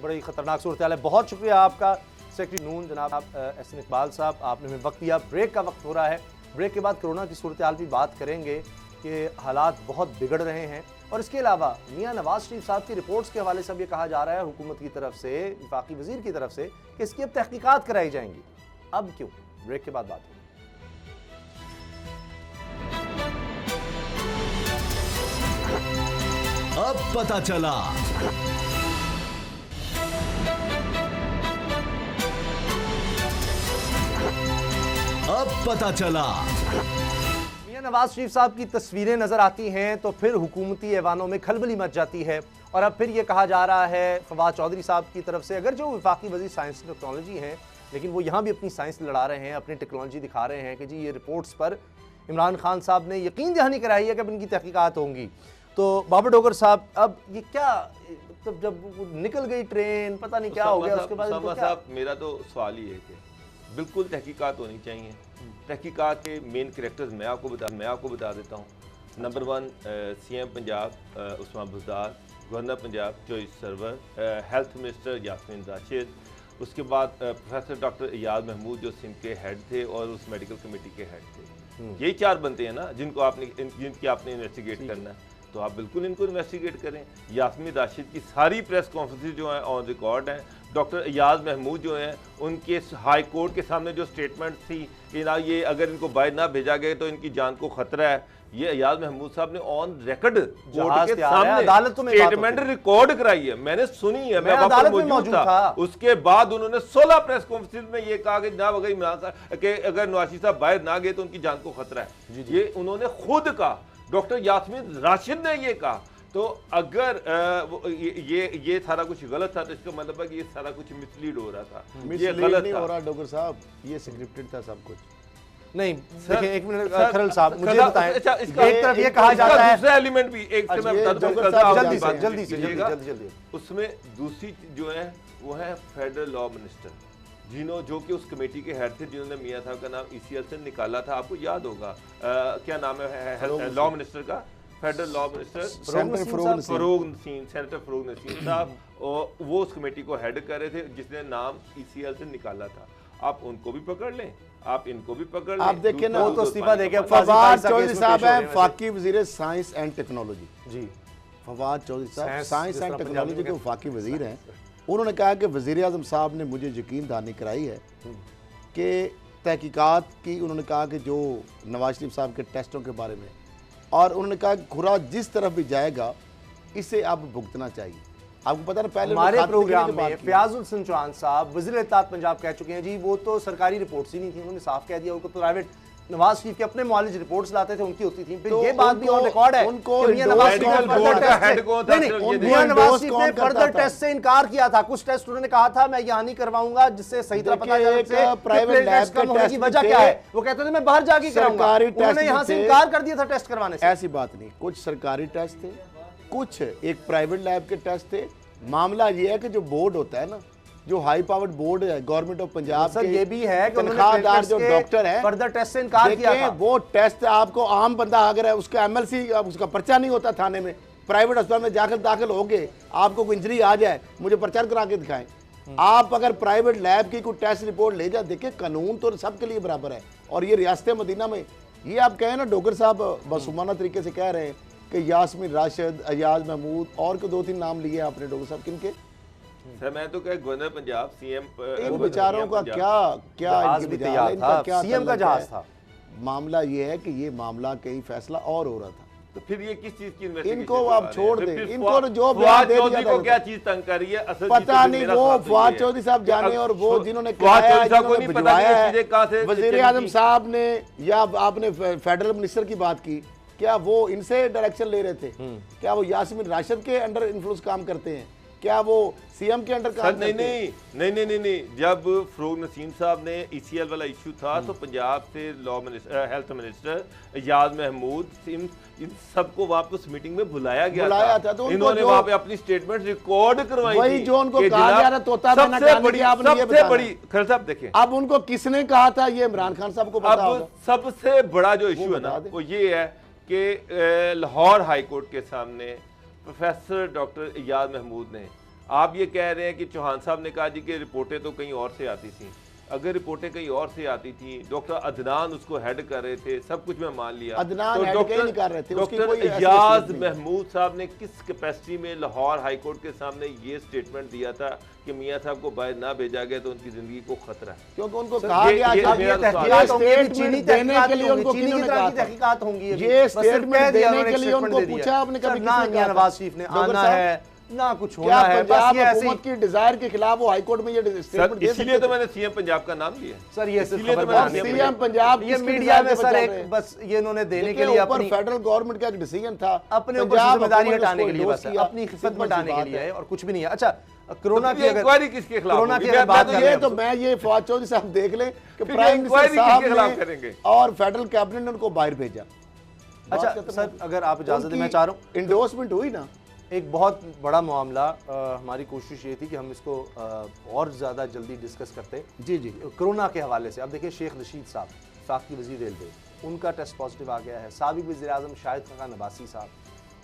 बड़ी खतरनाक सूरत हाल है। बहुत शुक्रिया आपका सेक्रेटरी नून जनाब एहसन इकबाल साहब, आपने हमें वक्त दिया। ब्रेक का वक्त हो रहा है, ब्रेक के बाद कोरोना की सूरत हाल भी बात करेंगे कि हालात बहुत बिगड़ रहे हैं। और इसके अलावा मियां नवाज शरीफ साहब की रिपोर्ट्स के हवाले से अब ये कहा जा रहा है हुकूमत की तरफ से, वफाकी वजीर की तरफ से, कि इसकी अब तहकीकात कराई जाएंगी। अब क्यों? ब्रेक के बाद बात होगी। अब पता चला। अब पता चला। मियां नवाज शरीफ साहब की तस्वीरें नजर आती हैं तो फिर हुकूमती ऐवानों में खलबली मच जाती है। और अब फिर ये कहा जा रहा है फवाद चौधरी साहब की तरफ से, अगर जो वफाकी वज़ीर साइंस टेक्नोलॉजी हैं, लेकिन वो यहाँ भी अपनी साइंस लड़ा रहे हैं, अपनी टेक्नोलॉजी दिखा रहे हैं कि जी ये रिपोर्ट्स पर इमरान खान साहब ने यकीन दहानी कराई है कि अब इनकी तहकीकात होंगी। तो बाबर डोगर साहब, अब ये क्या, मतलब जब निकल गई ट्रेन, पता नहीं क्या हो गया, उसके बाद इनको क्या? साहब, मेरा तो सवाल ही है कि बिल्कुल तहकीकात होनी चाहिए। तहकीकात के मेन कैरेक्टर्स मैं आपको बता देता हूँ। नंबर 1 CM पंजाब उस्मान बुज़दार, गवर्नर पंजाब चॉइस सर्वर, हेल्थ मिनिस्टर यास्मीन राशिद, उसके बाद प्रोफेसर डॉक्टर इयाज महमूद जो सिंध के हेड थे और उस मेडिकल कमेटी के हेड थे। यही 4 बनते हैं ना जिनकी आपने इन्वेस्टिगेट करना है, तो आप बिल्कुल इनको इन्वेस्टिगेट करें। यास्मीन राशिद की सारी प्रेस कॉन्फ्रेंस जो हैं ऑन रिकॉर्ड हैं। डॉक्टर इयाज महमूद जो हैं उनके हाई कोर्ट के सामने जो स्टेटमेंट थी कि ना ये अगर इनको बाहर ना भेजा गया तो इनकी जान को खतरा है, ये इयाज महमूद साहब ने ऑन रिकॉर्ड कोर्ट के सामने अदालत में स्टेटमेंट रिकॉर्ड कराई है, मैंने सुनी है, मैं वहाँ पर मौजूद था। उसके बाद उन्होंने 16 प्रेस कॉन्फ्रेंस में ये कहा कि जनाब अगर इमरान साहब के अगर नवाज शरीफ साहब बाहर ना गए तो उनकी जान को खतरा है। ये उन्होंने खुद कहा। डॉक्टर यास्मीन राशिद ने ये कहा। तो अगर ये सारा कुछ गलत था तो इसका मतलब है कि ये सारा कुछ मिसलीड हो रहा था, ये मिसलीड गलत नहीं था। हो रहा डॉक्टर साहब, ये स्क्रिप्टेड था सब कुछ। नहीं सर, देखिए एक मिनट सर, खरल साहब मुझे सर, बताएं, अच्छा, एक तरफ ये कहा जाता है दूसरा एलिमेंट भी एक से मैं ये बता दूं, डॉक्टर खरल साहब साहब जल्दी की से बात जल्दी से कीजिएगा। जल्दी उसमें दूसरी चीज जो है वो है फेडरल लॉ मिनिस्टर जो कि उस कमेटी के हेड थे जिन्होंने मियां साहब का नाम ईसीएल से निकाला था। आपको याद होगा क्या नाम है लॉ मिनिस्टर का, federal law minister senator Farogh Naseem, senator Farogh Naseem sahab, और वो उस कमेटी को हेड कर रहे थे जिसने नाम ईसीएल से निकाला था। आप उनको भी पकड़ लें, आप इनको भी पकड़ लें। आप देखिए ना, वो तो इस्तीफा देके फवाद चौधरी साहब हैं फाकी वजीर साइंस एंड टेक्नोलॉजी। जी फवाद चौधरी साहब साइंस जिस एंड तरह टेक्नोलॉजी पंजाबी के वफाकी वजीर हैं। उन्होंने कहा कि वजीर आज़म साहब ने मुझे यकीन दहानी कराई है कि तहकीकात की, उन्होंने कहा कि जो नवाज शरीफ साहब के टेस्टों के बारे में, और उन्होंने कहा कि खुरा जिस तरफ भी जाएगा इसे अब भुगतना चाहिए। आपको पता ना, पहले हमारे प्रोग्राम में फयाजुल हसन चौहान साहब वज़ीर इत्तेहाद पंजाब कह चुके हैं जी वो तो सरकारी रिपोर्ट्स ही नहीं थी, उन्होंने साफ कह दिया, उनको प्राइवेट नवाज शरीफ के अपने मॉलेज रिपोर्ट्स लाते थे उनकी होती थी। फिर तो ये बात भी ऑन रिकॉर्ड है उनको कि मियां नवाज शरीफ मेडिकल ने बोर्ड का हेड फर्दर कौन था? टेस्ट ये मियां endorse नवाज शरीफ कौन ने करता फर्दर था? टेस्ट से इनकार किया था। कुछ टेस्ट उन्होंने कहा था मैं यहाँ नहीं करवाऊंगा जिससे सही तरह पता देखिए, चले एक प्राइवेट लैब के कम होने की टेस्ट वजह थे। क्या है। वो कहते थे मैं बाहर जाके कराऊंगा, सरकारी टेस्ट उन्होंने यहाँ से थे। इनकार कर दिया था टेस्ट करवाने से। ऐसी बात नहीं, कुछ सरकारी टेस्ट थे, कुछ एक प्राइवेट लैब के टेस्ट थे। मामला ये है कि जो बोर्ड होता है ना, जो हाई पावर्ड बोर्ड है गवर्नमेंट ऑफ पंजाब सर ये भी है कि तनख्वाहदार जो डॉक्टर है, फर्दर टेस्ट से इनकार किया था। वो टेस्ट आपको आम बंदा अगर है उसका एमएलसी उसका पर्चा नहीं होता थाने में, प्राइवेट अस्पताल में जाकर दाखिल हो गए, आपको कोई इंजरी आ जाए, मुझे पर्चा करा के दिखाएं। आप अगर प्राइवेट लैब की कोई टेस्ट रिपोर्ट ले जाए, देखिए कानून तो सबके लिए बराबर है। और ये रियासत मदीना में ये आप कहें ना, डोगर साहब मासूमाना तरीके से कह रहे हैं कि यास्मीन राशिद, अयाज महमूद और को 2-3 नाम लिए आपने डोगर साहब, किनके? सर मैं तो कह गवर्नर पंजाब सीएम इन बेचारों का क्या जहाज भी तैयार था, सीएम का जहाज था। मामला ये है कि ये मामला कहीं फैसला और हो रहा था। तो फिर ये किस चीज की इन्वेस्टिगेशन इनको करवा आप रहे हैं? छोड़ फिर दें, फिर इनको जो फवाद बयान दे चौधरी दिया को था, क्या चीज तंग कर रही है? असल पता चीज़ तो नहीं, मेरा वो साथ तो फवाद ये है। चौधरी साहब जाने, और वो जिन्होंने फवाद कराया, चौधरी साहब को जिन्होंने नहीं पता कि ये भिजवाया चीजें कहाँ से है, वजीर आजम साहब ने या आपने फेडरल मिनिस्टर की बात की, क्या वो इनसे डायरेक्शन ले रहे थे? क्या वो यास्मीन राशिद के अंडर इन्फ्लुएंस काम करते हैं? क्या वो सीएम के अंडर काम सर करते हैं? नहीं, जब फरूग नसीम साहब ने ईसीएल वाला इशू था तो पंजाब से law minister, health minister Ayaz Mahmood, इन सबको वापस मीटिंग में बुलाया गया था। तो इन्होंने वहां पे अपनी स्टेटमेंट रिकॉर्ड करवाई वही थी जो उनको कि कहा जनाब, जा रहा तोता बहना सबसे कान बड़ी, की आपने ये सबसे बताना। बड़ी खैर साहब देखें, अब उनको किसने कहा था ये इमरान खान साहब को पता होगा। अब सबसे बड़ा जो इशू है ना बता दें। वो ये है कि लाहौर हाई कोर्ट के सामने प्रोफेसर डॉक्टर अयाज महमूद ने, आप ये कह रहे हैं कि चौहान साहब ने कहा जी कि रिपोर्टें तो कहीं और से आती थी। अगर रिपोर्टें कहीं और से आती थी, डॉक्टर अदनान उसको हेड कर रहे थे, सब कुछ मैं मान लिया। अदनान हेड कहीं नहीं कर रहे थे, उसकी डॉक्टर कोई ऐसी अयाज हैसियत नहीं है। महमूद साहब ने किस कैपेसिटी में लाहौर हाई कोर्ट के सामने ये स्टेटमेंट दिया था कि मियां साहब को बाहर ना भेजा गया तो उनकी जिंदगी को खतरा है? क्योंकि उनको कहा गया ये कि मेरा ये तो तहकीकात सवाल होंगी, ये अभी चीनी स्टेटमेंट देने तहकीकात के लिए होंगी, उनको चीनी की किन्होंने तरह कहा की था? तहकीकात होंगी अभी। ये बस सिर्फ कह स्टेटमेंट दिया, देने उन्होंने के लिए statement उनको दे दिया। पूछा आपने, कभी सर, ना किसी ने मियां कहा नवाज था? शरीफ ने डॉक्टर आना साहब, है ना कुछ होना क्या है, बस पंजाब ये ऐसे ही। हुकूमत की डिजायर के खिलाफ वो हाई कोर्ट में ये सर स्टेटमेंट दे इसलिए तो मैंने सीएम पंजाब का नाम लिया। सर ये सिर्फ इसलिए तो खबर मैंने बनाने के लिए। सीएम पंजाब ये किसकी मीडिया में डिजायर सर पे एक चल रहे हैं? बस ये इन्होंने देने देखिए, के लिए ऊपर अपनी फेडरल गवर्नमेंट का एक डिसीजन था, अपने ऊपर पंजाब जिम्मेदारी हुकूमत हटाने के उसको लिए बस endorse किया, अपनी खिदमत सिंपल सी बढ़ाने के बात लिए है। है और कुछ भी नहीं है। अच्छा कोरोना तो की ये अगर इंक्वायरी किसके खिलाफ कोरोना होगी? की अगर बात मैं कर तो रहे ये हैं तो मैं ये फवाद चौधरी साहब देख लें कि फिर प्राइम मिनिस्टर इंक्वायरी किसके खिलाफ साहब करेंगे? ने और फेडरल कैबिनेट ने उनको बाहर भेजा। अच्छा सर अगर आप इजाजत दें, मैं चाह रहा हूँ इंडोर्समेंट हुई ना, एक बहुत बड़ा मामला, हमारी कोशिश ये थी कि हम इसको और ज़्यादा जल्दी डिस्कस करते जी जी कोरोना के हवाले से। अब देखिए शेख रशीद साहब वफाकी वज़ीर रेलवे, उनका टेस्ट पॉजिटिव आ गया है। साबिक वज़ीर आज़म शाहिद खान अब्बासी साहब,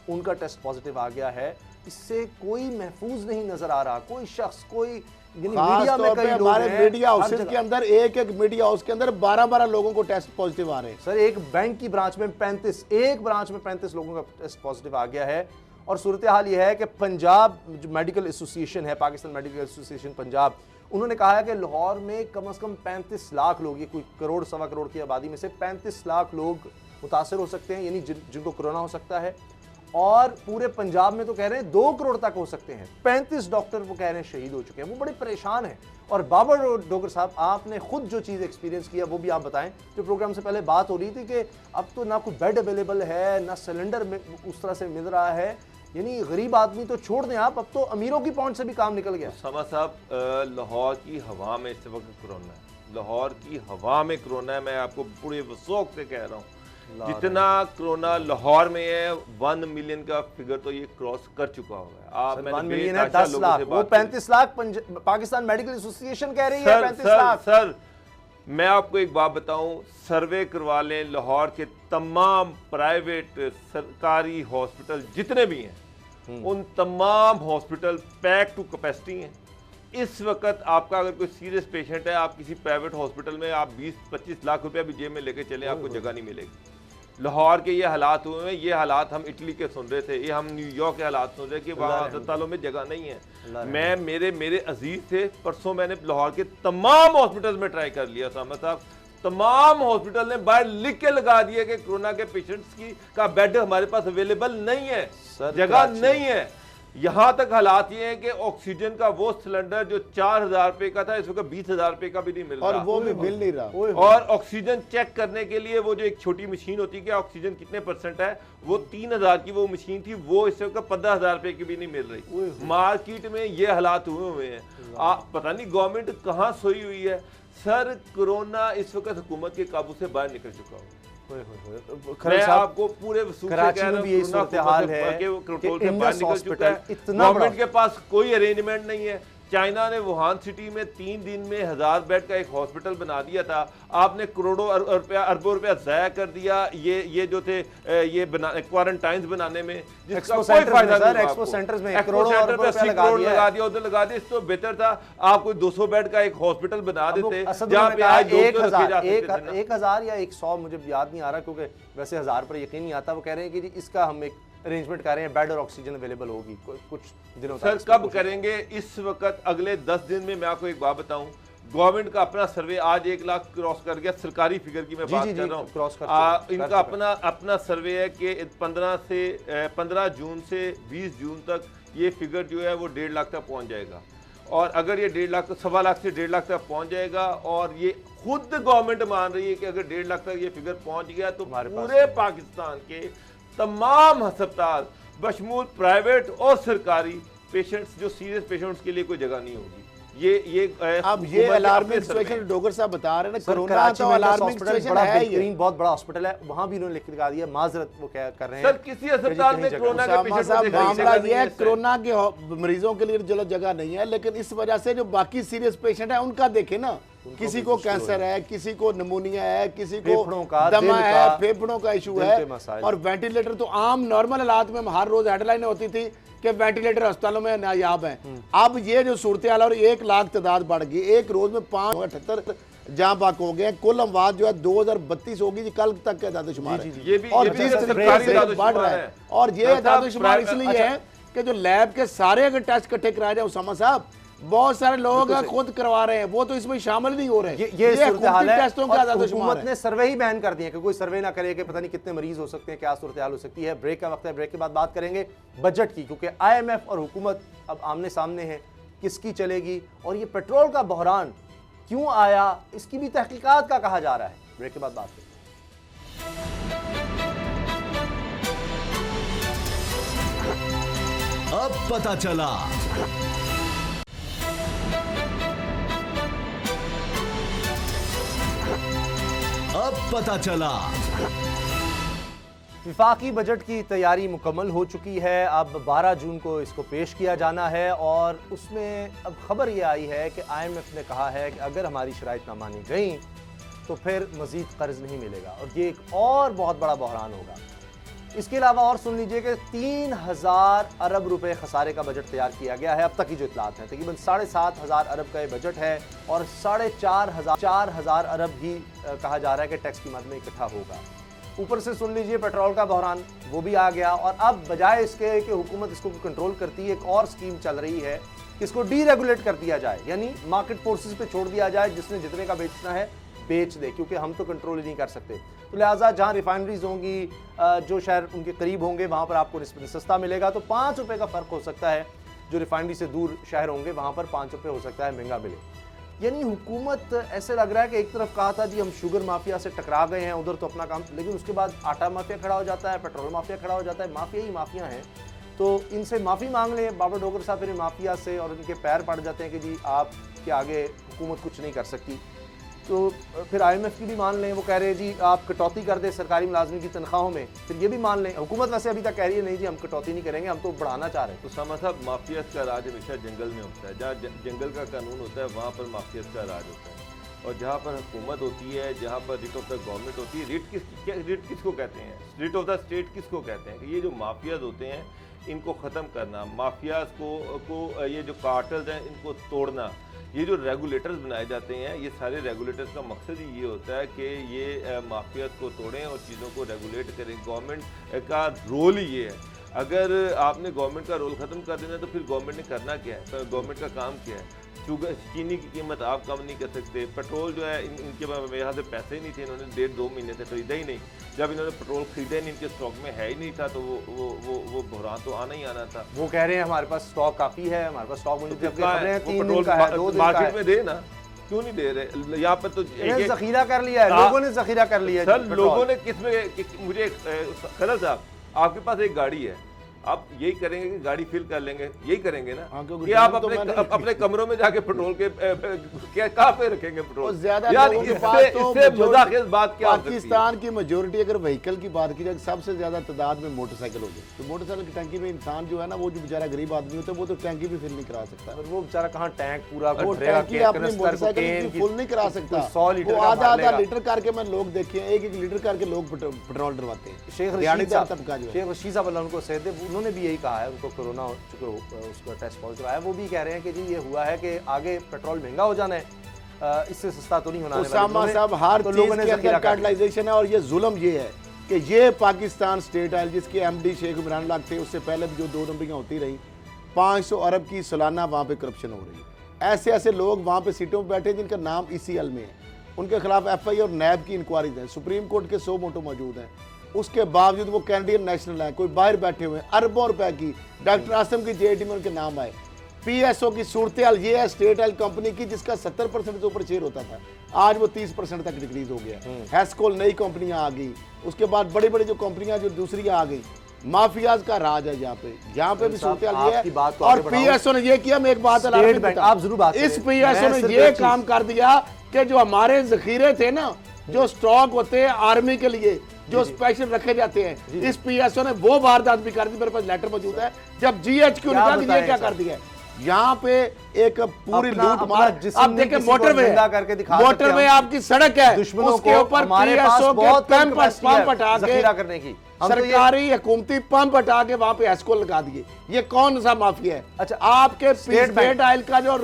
उनका टेस्ट पॉजिटिव आ गया है। इससे कोई महफूज नहीं नज़र आ रहा, कोई शख्स, कोई यानी खास मीडिया में तौर कई पे लोग हमारे हैं, मीडिया हर हाउसेस जगह। के अंदर एक मीडिया हाउस के अंदर 12-12 लोगों को टेस्ट पॉजिटिव आ रहे हैं। सर एक बैंक की ब्रांच में 35, एक ब्रांच में 35 लोगों का टेस्ट पॉजिटिव आ गया है। और सूरत हाल ये है कि पंजाब जो मेडिकल एसोसिएशन है, पाकिस्तान मेडिकल एसोसिएशन पंजाब, उन्होंने कहा है कि लाहौर में कम से कम 35 लाख लोग, ये कोई करोड़ सवा करोड़ की आबादी में से 35 लाख लोग मुतासर हो सकते हैं, यानी जिनको कोरोना हो सकता है। और पूरे पंजाब में तो कह रहे हैं 2 करोड़ तक हो सकते हैं। 35 डॉक्टर वो कह रहे हैं शहीद हो चुके हैं, वो बड़े परेशान हैं। और बाबर डोगर साहब, आपने खुद जो चीज़ एक्सपीरियंस किया वो भी आप बताएं। जो प्रोग्राम से पहले बात हो रही थी कि अब तो ना कोई बेड अवेलेबल है, ना सिलेंडर में उस तरह से मिल रहा है, यानी गरीब आदमी तो छोड़ दें आप, अब तो अमीरों की पहुंच से भी काम निकल गया। उसामा साहब, लाहौर की हवा में इस वक्त कोरोना है, लाहौर की हवा में कोरोना है। मैं आपको पूरे वसूख से कह रहा हूँ, जितना कोरोना लाहौर में है 1 मिलियन का फिगर तो ये क्रॉस कर चुका हुआ है। आप 1 मिलियन है, 10 लाख, वो 35 लाख पाकिस्तान मेडिकल एसोसिएशन कह रही है 35 लाख। सर मैं आपको एक बात बताऊं, सर्वे करवा लें, लाहौर के तमाम प्राइवेट सरकारी हॉस्पिटल जितने भी हैं, उन तमाम हॉस्पिटल पैक टू कैपेसिटी हैं। इस वक्त आपका अगर कोई सीरियस पेशेंट है, आप किसी प्राइवेट हॉस्पिटल में आप 20-25 लाख रुपया भी जेब में लेके चले, आपको जगह नहीं मिलेगी। लाहौर के ये हालात हुए हैं, ये हालात हम इटली के सुन रहे थे, ये हम न्यूयॉर्क के हालात सुन रहे कि वहाँ अस्पतालों में जगह नहीं है। मैं मेरे अजीज थे, परसों मैंने लाहौर के तमाम हॉस्पिटल में ट्राई कर लिया साहब, तमाम हॉस्पिटल ने बाहर लिख के लगा दिया कि कोरोना के पेशेंट्स की का बेड हमारे पास अवेलेबल नहीं है, जगह नहीं है। यहां तक हालात ये हैं कि ऑक्सीजन का वो सिलेंडर जो 4,000 रुपए का था, इस वक्त 20,000 रुपए का भी नहीं मिल रहा, और वो भी मिल नहीं रहा। और ऑक्सीजन चेक करने के लिए वो जो एक छोटी मशीन होती है कि ऑक्सीजन कितने % है, वो 3,000 की वो मशीन थी, वो इस वक्त 15,000 रुपए की भी नहीं मिल रही। मार्केट में ये हालात हुए हैं, पता नहीं गवर्नमेंट कहाँ सोई हुई है। सर कोरोना इस वक्त हुकूमत के काबू से बाहर निकल चुका हो। मैं आपको पूरे कराची में भी यही सूरत हाल है कंट्रोल से बाहर निकल चुका है। गवर्नमेंट के पास कोई अरेंजमेंट नहीं है। चाइना ने वुहान सिटी में 3 दिन में 1000 बेड का एक हॉस्पिटल बना दिया था, आपने करोड़ों अरबों रुपया ज़ाया कर दिया ये जो थे ये क्वारंटाइन बनाने में, जिसका कोई फायदा नहीं। एक्सपो सेंटर्स में करोड़ों लगा दिया, उधर लगा दिया। इससे बेहतर था आप कोई 200 बेड का एक हॉस्पिटल बना देते, जहाँ पे आज 1000 या 100, मुझे याद नहीं आ रहा क्योंकि वैसे 1000 पर यकीन नहीं आता। वो कह रहे हैं कि इसका हम एक अरेंजमेंट कर रहे हैं, बेड और ऑक्सीजन अवेलेबल होगी कुछ दिनों तक। सर कब करेंगे? इस वक्त अगले 10 दिन में। मैं आपको एक बात बताऊं, गवर्नमेंट का अपना सर्वे आज 1 लाख क्रॉस कर गया, सरकारी फिगर की मैं बात कर रहा हूं। इनका अपना सर्वे है कि 15 जून से 20 जून तक ये फिगर जो है वो 1.5 लाख तक पहुंच जाएगा। और अगर ये 1.5 लाख, 1.25 लाख से 1.5 लाख तक पहुंच जाएगा, और ये खुद गवर्नमेंट मान रही है कि अगर 1.5 लाख तक ये फिगर पहुंच गया तो पूरे पाकिस्तान के तमाम अस्पताल बशमूल प्राइवेट और सरकारी पेशेंट्स, जो सीरियस पेशेंट्स के लिए कोई जगह नहीं होगी। अब ये अलार्मिंग सिचुएशन डोगर साहब बता रहे हैं ना, कोरोना तो अलार्मिंग सिचुएशन है ही। बहुत बड़ा हॉस्पिटल है, वहां भी उन्होंने लिख के दिया, माजरत वो क्या कर रहे हैं। सर किसी अस्पताल में कोरोना के पेशेंट मामला ये है, कोरोना के मरीजों के लिए चलो जगह नहीं है, लेकिन इस वजह से जो बाकी सीरियस पेशेंट है उनका देखे ना, किसी को कैंसर है, किसी को निमोनिया है, किसी को दमा है, फेफड़ों का इशू है, और वेंटिलेटर तो आम नॉर्मल हालात में हर रोज हेडलाइन होती थी कि वेंटिलेटर अस्पतालों में नायाब हैं। अब ये जो सूरत हाल और 1 लाख तादाद बढ़ गई, एक रोज में 578 जहां बाक हो गए। कुल अमवात जो है 2032 होगी जी, कल तक का दादोशुमार है। और जिस तरीके से बढ़ रहा है, और ये दादोशुमार इसलिए है कि जो लैब के सारे अगर टेस्ट इकट्ठे कराए जाए, उसामा साहब बहुत सारे लोग खुद करवा रहे हैं, वो तो इसमें शामिल नहीं हो रहे। ये सूरत हाल है, और हुकूमत ने सर्वे ही बैन कर दिए कि कोई सर्वे ना करे कि पता नहीं कितने मरीज हो सकते हैं, क्या सूरत हाल हो सकती है। ब्रेक का वक्त है, ब्रेक के बाद बात करेंगे बजट की, क्योंकि IMF और हुकूमत अब आमने सामने है, किसकी चलेगी, और ये पेट्रोल का बहरान क्यों आया, इसकी भी तहकीकात का कहा जा रहा है। ब्रेक के बाद बात करेंगे। अब पता चला। अब पता चला। विफाकी बजट की तैयारी मुकम्मल हो चुकी है। अब 12 जून को इसको पेश किया जाना है, और उसमें अब खबर ये आई है कि IMF ने कहा है कि अगर हमारी शराइत ना मानी गई तो फिर मज़ीद कर्ज नहीं मिलेगा, और ये एक और बहुत बड़ा बहरान होगा। इसके अलावा और सुन लीजिए कि 3000 अरब रुपए खसारे का बजट तैयार किया गया है। अब तक की जो इतलात हैं, तकरीबन 7,500 अरब का ये बजट है, और 4,500 अरब भी कहा जा रहा है कि टैक्स की मद में इकट्ठा होगा। ऊपर से सुन लीजिए पेट्रोल का बहरान, वो भी आ गया। और अब बजाय इसके कि हुकूमत इसको कंट्रोल करती है, एक और स्कीम चल रही है कि इसको डीरेगुलेट कर दिया जाए, यानी मार्केट फोर्सेस पे छोड़ दिया जाए, जिसने जितने का बेचना है बेच दे, क्योंकि हम तो कंट्रोल ही नहीं कर सकते। तो लिहाजा जहाँ रिफाइनरीज होंगी, जो शहर उनके करीब होंगे, वहाँ पर आपको निस्बतन सस्ता मिलेगा। तो 5 रुपये का फ़र्क हो सकता है। जो रिफाइनरी से दूर शहर होंगे वहाँ पर 5 रुपये हो सकता है महंगा मिले। यानी हुकूमत ऐसे लग रहा है कि एक तरफ कहा था जी हम शुगर माफिया से टकरा गए हैं, उधर तो अपना काम, लेकिन उसके बाद आटा माफिया खड़ा हो जाता है, पेट्रोल माफिया खड़ा हो जाता है, माफिया ही माफिया हैं। तो इनसे माफ़ी मांग लें बाबर डोगर साहब फिर माफिया से, और इनके पैर पड़ जाते हैं कि जी आपके आगे हुकूमत कुछ नहीं कर सकती। तो फिर IMF की भी मान लें, वो कह रहे हैं जी आप कटौती कर दें सरकारी मुलाजमिन की तनख्वाहों में, फिर ये भी मान लें। हुकूमत वैसे अभी तक कह रही है नहीं जी हम कटौती नहीं करेंगे, हम तो बढ़ाना चाह रहे हैं। तो सामा साहब, माफिया का राज हमेशा जंगल में होता है। जहाँ जंगल का कानून होता है वहाँ पर माफिया का राज होता है। और जहाँ पर हुकूमत होती है, जहाँ पर रिट ऑफ द गवर्नमेंट होती है, रिट किसको कहते हैं? रिट ऑफ द स्टेट किसको कहते हैं? कि ये जो माफियाज होते हैं इनको ख़त्म करना, माफियाज को ये जो कार्टल्स हैं इनको तोड़ना। ये जो रेगुलेटर्स बनाए जाते हैं, ये सारे रेगुलेटर्स का मकसद ही ये होता है कि ये माफियाज को तोड़ें और चीज़ों को रेगुलेट करें। गवर्नमेंट का रोल ही ये है। अगर आपने गवर्नमेंट का रोल ख़त्म कर देना तो फिर गवर्नमेंट ने करना क्या है? तो गवर्नमेंट का काम क्या है? शुगर, चीनी की कीमत आप कम नहीं कर सकते। पेट्रोल जो है इनके पास मेरे यहाँ से पैसे ही नहीं थे, इन्होंने 1.5-2 महीने से खरीदा ही नहीं। जब इन्होंने पेट्रोल खरीदा ही नहीं, इनके स्टॉक में है ही नहीं था, तो वो बहरान तो आना ही आना था। वो कह रहे हैं हमारे पास स्टॉक काफ़ी है, हमारे पास स्टॉक पेट्रोल मार्केट में दे ना, क्यों नहीं दे रहे? यहाँ पर तो जखीरा कर लिया है, लोगों ने जखीरा कर लिया है। सर लोगों ने किसमें, मुझे खलल साहब, आपके पास एक गाड़ी है, आप यही करेंगे कि गाड़ी फिल कर लेंगे, यही करेंगे ना? कि आप अपने कमरों में जाके पेट्रोल के कहाँ पे रखेंगे पेट्रोल? यार इससे मजाकिया बात क्या? पाकिस्तान की मेजोरिटी, अगर व्हीकल की बात की जाए, सबसे ज्यादा तादाद में मोटरसाइकिल होगी। तो मोटरसाइकिल की टंकी में इंसान जो है ना, वो जो बेचारा गरीब आदमी होता है, वो तो टंकी भी फिल नहीं करा सकता। वो बेचारा कहाँ टैंक पूरा वो टंकी अपनी मोटरसाइकिल फुल नहीं करा सकता। 100 लीटर आधा लीटर करके मैं लोग देखे, 1-1 लीटर करके लोग पेट्रोल डरवाते हैं। शेख रशीद साहब उनको सहदे, उन्होंने भी यही कहा है, उनको कोरोना उसका टेस्ट पॉजिटिव आया। वो भी कह रहे हैं कि जी ये हुआ है कि आगे पेट्रोल महंगा हो जाना है, इससे सस्ता तो नहीं होना है। उसामा साहब, हर चीज के अंदर कार्टलाइजेशन है, और ये जुल्म ये है कि ये पाकिस्तान स्टेट ऑयल, जिसके MD शेख इमरान लाग थे, उससे पहले भी जो 2 नंबरियां होती रही, 500 अरब की सालाना वहाँ पे करप्शन हो रही है। ऐसे ऐसे लोग वहाँ पे सीटों पर बैठे जिनका नाम ECL में है, उनके खिलाफ FI और NAB की इंक्वायरीज हैं, सुप्रीम कोर्ट के 100 मोटो मौजूद हैं। उसके बावजूद वो कैनेडियन नेशनल है, कोई बाहर बैठे हुए हैं, अरबों रुपए की। डॉक्टर आसम की JIT में उनके नाम आए। PSO की सूरत हाल ये है स्टेट ऑयल कंपनी की, जिसका 70% से ऊपर शेयर होता था, आज वो 30% तक डिक्रीज हो गया। हैस्कोल नई कंपनियां आ गई, उसके बाद बड़ी बड़ी जो कंपनियां जो दूसरी आ गई। माफियाज का राज है यहाँ पे भी सूरत हाल ये है। और PSO ने ये किया, मैं एक बात आप जरूर बात, इस PSO ने ये काम कर दिया कि जो हमारे जखीरे थे ना, जो स्टॉक होते हैं आर्मी के लिए, जो स्पेशल रखे जाते हैं, इस PSO ने वो वारदात भी कर दी। मेरे पास लेटर मौजूद है, जब GHQ ने कहा ये क्या कर दिया। यहाँ पे एक पूरी लूट मार। अब देखें मोटरवे आपकी सड़क है, उसके ऊपर PSO के पंप हटा के, सरकारी हुकूमती पंप हटा के वहां पे एस्को लगा दिए। ये कौन सा माफिया है? अच्छा, आपके स्टेट ऑयल का जो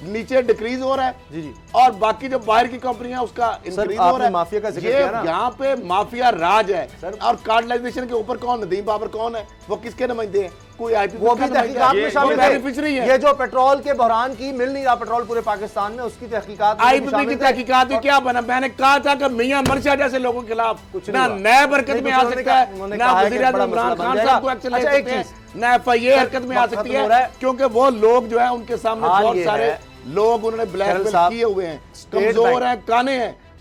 नीचे डिक्रीज हो रहा है जी, और बाकी जो बाहर की कंपनियां उसका इंक्रीज हो रहा है। माफिया का जिक्र किया ना, यहाँ पे माफिया राज है। और कार्टलाइजेशन के ऊपर कौन? नदीम बाबर कौन है? वो किसके नुमाइंदे हैं? कोई IP वो भी तहकीकात में शामिल बेनिफिशरी है। ये जो पेट्रोल के बहरान की मिल नहीं रहा पेट्रोल पूरे पाकिस्तान में, उसकी तहकीकात IPP की तहकीकात में क्या बना? मैंने कहा था कि मियां मरशा जैसे लोगों के खिलाफ कुछ ना नैब हरकत में आ सकता है, ना वज़ीर आज़म इमरान खान साहब को एक्शन ले सकते हैं, ना FIA हरकत में आ सकती है, क्योंकि वो लोग जो है उनके सामने बहुत सारे लोग उन्होंने ब्लैकमेल किए हुए हैं, कमजोर हैं,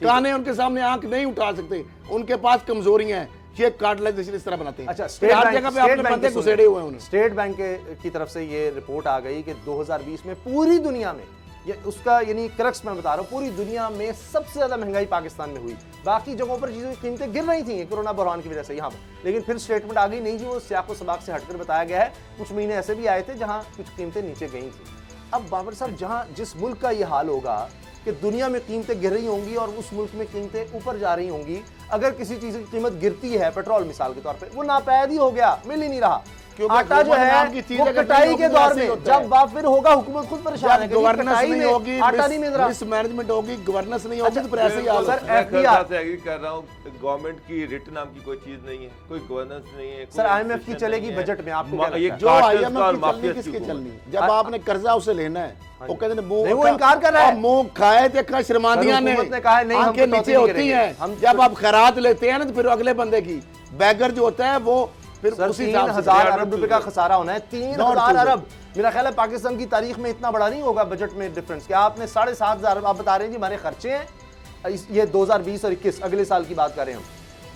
काने उनके सामने आंख नहीं उठा सकते, उनके पास कमजोरियां हैं। ये कार्टलाइजेशन इस तरह बनाते हैं। अच्छा, हर जगह पे आपने बंदे घुसेड़े हुए हैं। स्टेट बैंक की तरफ से ये रिपोर्ट आ गई कि 2020 में पूरी दुनिया में, ये उसका यानी क्रक्स मैं बता रहा हूँ, पूरी दुनिया में सबसे ज्यादा महंगाई पाकिस्तान में हुई। बाकी जगहों पर चीजों की कीमतें गिर रही थी कोरोना बहरान की वजह से यहाँ पर, लेकिन फिर स्टेटमेंट आ गई नहीं जी वो सियाको सबाक से हटकर बताया गया है। कुछ महीने ऐसे भी आए थे जहाँ कुछ कीमतें नीचे गई थी। अब बाबर साहब, जहाँ जिस मुल्क का ये हाल होगा कि दुनिया में कीमतें गिर रही होंगी और उस मुल्क में कीमतें ऊपर जा रही होंगी, अगर किसी चीज़ की कीमत गिरती है, पेट्रोल मिसाल के तौर पे, वो नापैद ही हो गया, मिल ही नहीं रहा, क्योंकि आटा जो हुकूमत है नाम की चीज वो अगर कटाई नहीं के होगी, दौर ऐसे ही में होता है। जब वाफिर होगा, हुकूमत खुद परेशान है जब कि गवर्नेंस कटाई नहीं में होगी, आटा नहीं मिल रहा। मिस मैनेजमेंट होगी, गवर्नेंस नहीं होगी, तो फिर ऐसे ही हाल सर, होता है। मैं FBR से एग्री कर रहा हूँ, गवर्नमेंट की रिट नाम की कोई चीज नहीं है, कोई गवर्नेंस नहीं है। सर, कोई IMF की institution चलेगी नहीं है। बजट में, आपको क्या ये लगता है? जो cartels IMF का और की चलनी माफिया की किसके हुकूमत। चलनी, जब आपने कर्जा उसे लेना है, वो कहते हैं नहीं, वो इनकार कर रहा है। मुंह खाए थे का शर्मादियां सर, ने, हुकूमत ने कहा है, नहीं, हम आंखें कटौती नीचे नहीं होती करेंगे। हैं। हम जब आप खैरात लेते हैं ना, तो फिर अगले बंदे की बैगर जो होता है वो फिर सर, उसी हिसाब से 3000 अरब रुपए का खसारा होना है। 3000 Not अरब, मेरा ख्याल है पाकिस्तान की तारीख में इतना बड़ा नहीं होगा बजट में डिफरेंस। क्या आपने 7,500 अरब, आप बता रहे हैं जी हमारे खर्चे हैं, ये 2020 और 21 अगले साल की बात कर रहे हैं हम,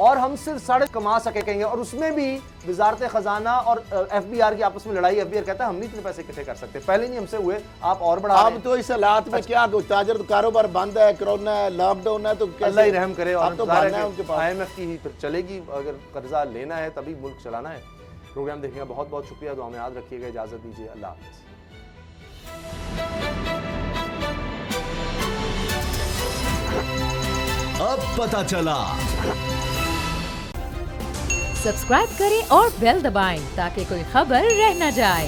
और हम सिर्फ 7.5 कमा सके कहेंगे, और उसमें भी वजारत खजाना और FBR की आपस में लड़ाई। FBR कहता है हम नहीं इतने पैसे इकट्ठे कर सकते, पहले नहीं हमसे हुए, आप और बढ़ा रहे अब हैं। तो इस हालात में क्या ताजर कारोबार बंद है, कोरोना है, लॉकडाउन है, तो कैसे अल्लाह ही रहम करे। और अब तो ज़ाहिर भागना है है उनके कि पास। IMF की ही फिर चलेगी, अगर कर्जा लेना है तभी मुल्क चलाना है। प्रोग्राम देखने का बहुत बहुत शुक्रिया, दुआ में याद रखिएगा, इजाजत दीजिए, अल्लाह हाफ़िज़। अब पता चला। सब्सक्राइब करें और बेल दबाएं ताकि कोई खबर रह न जाए।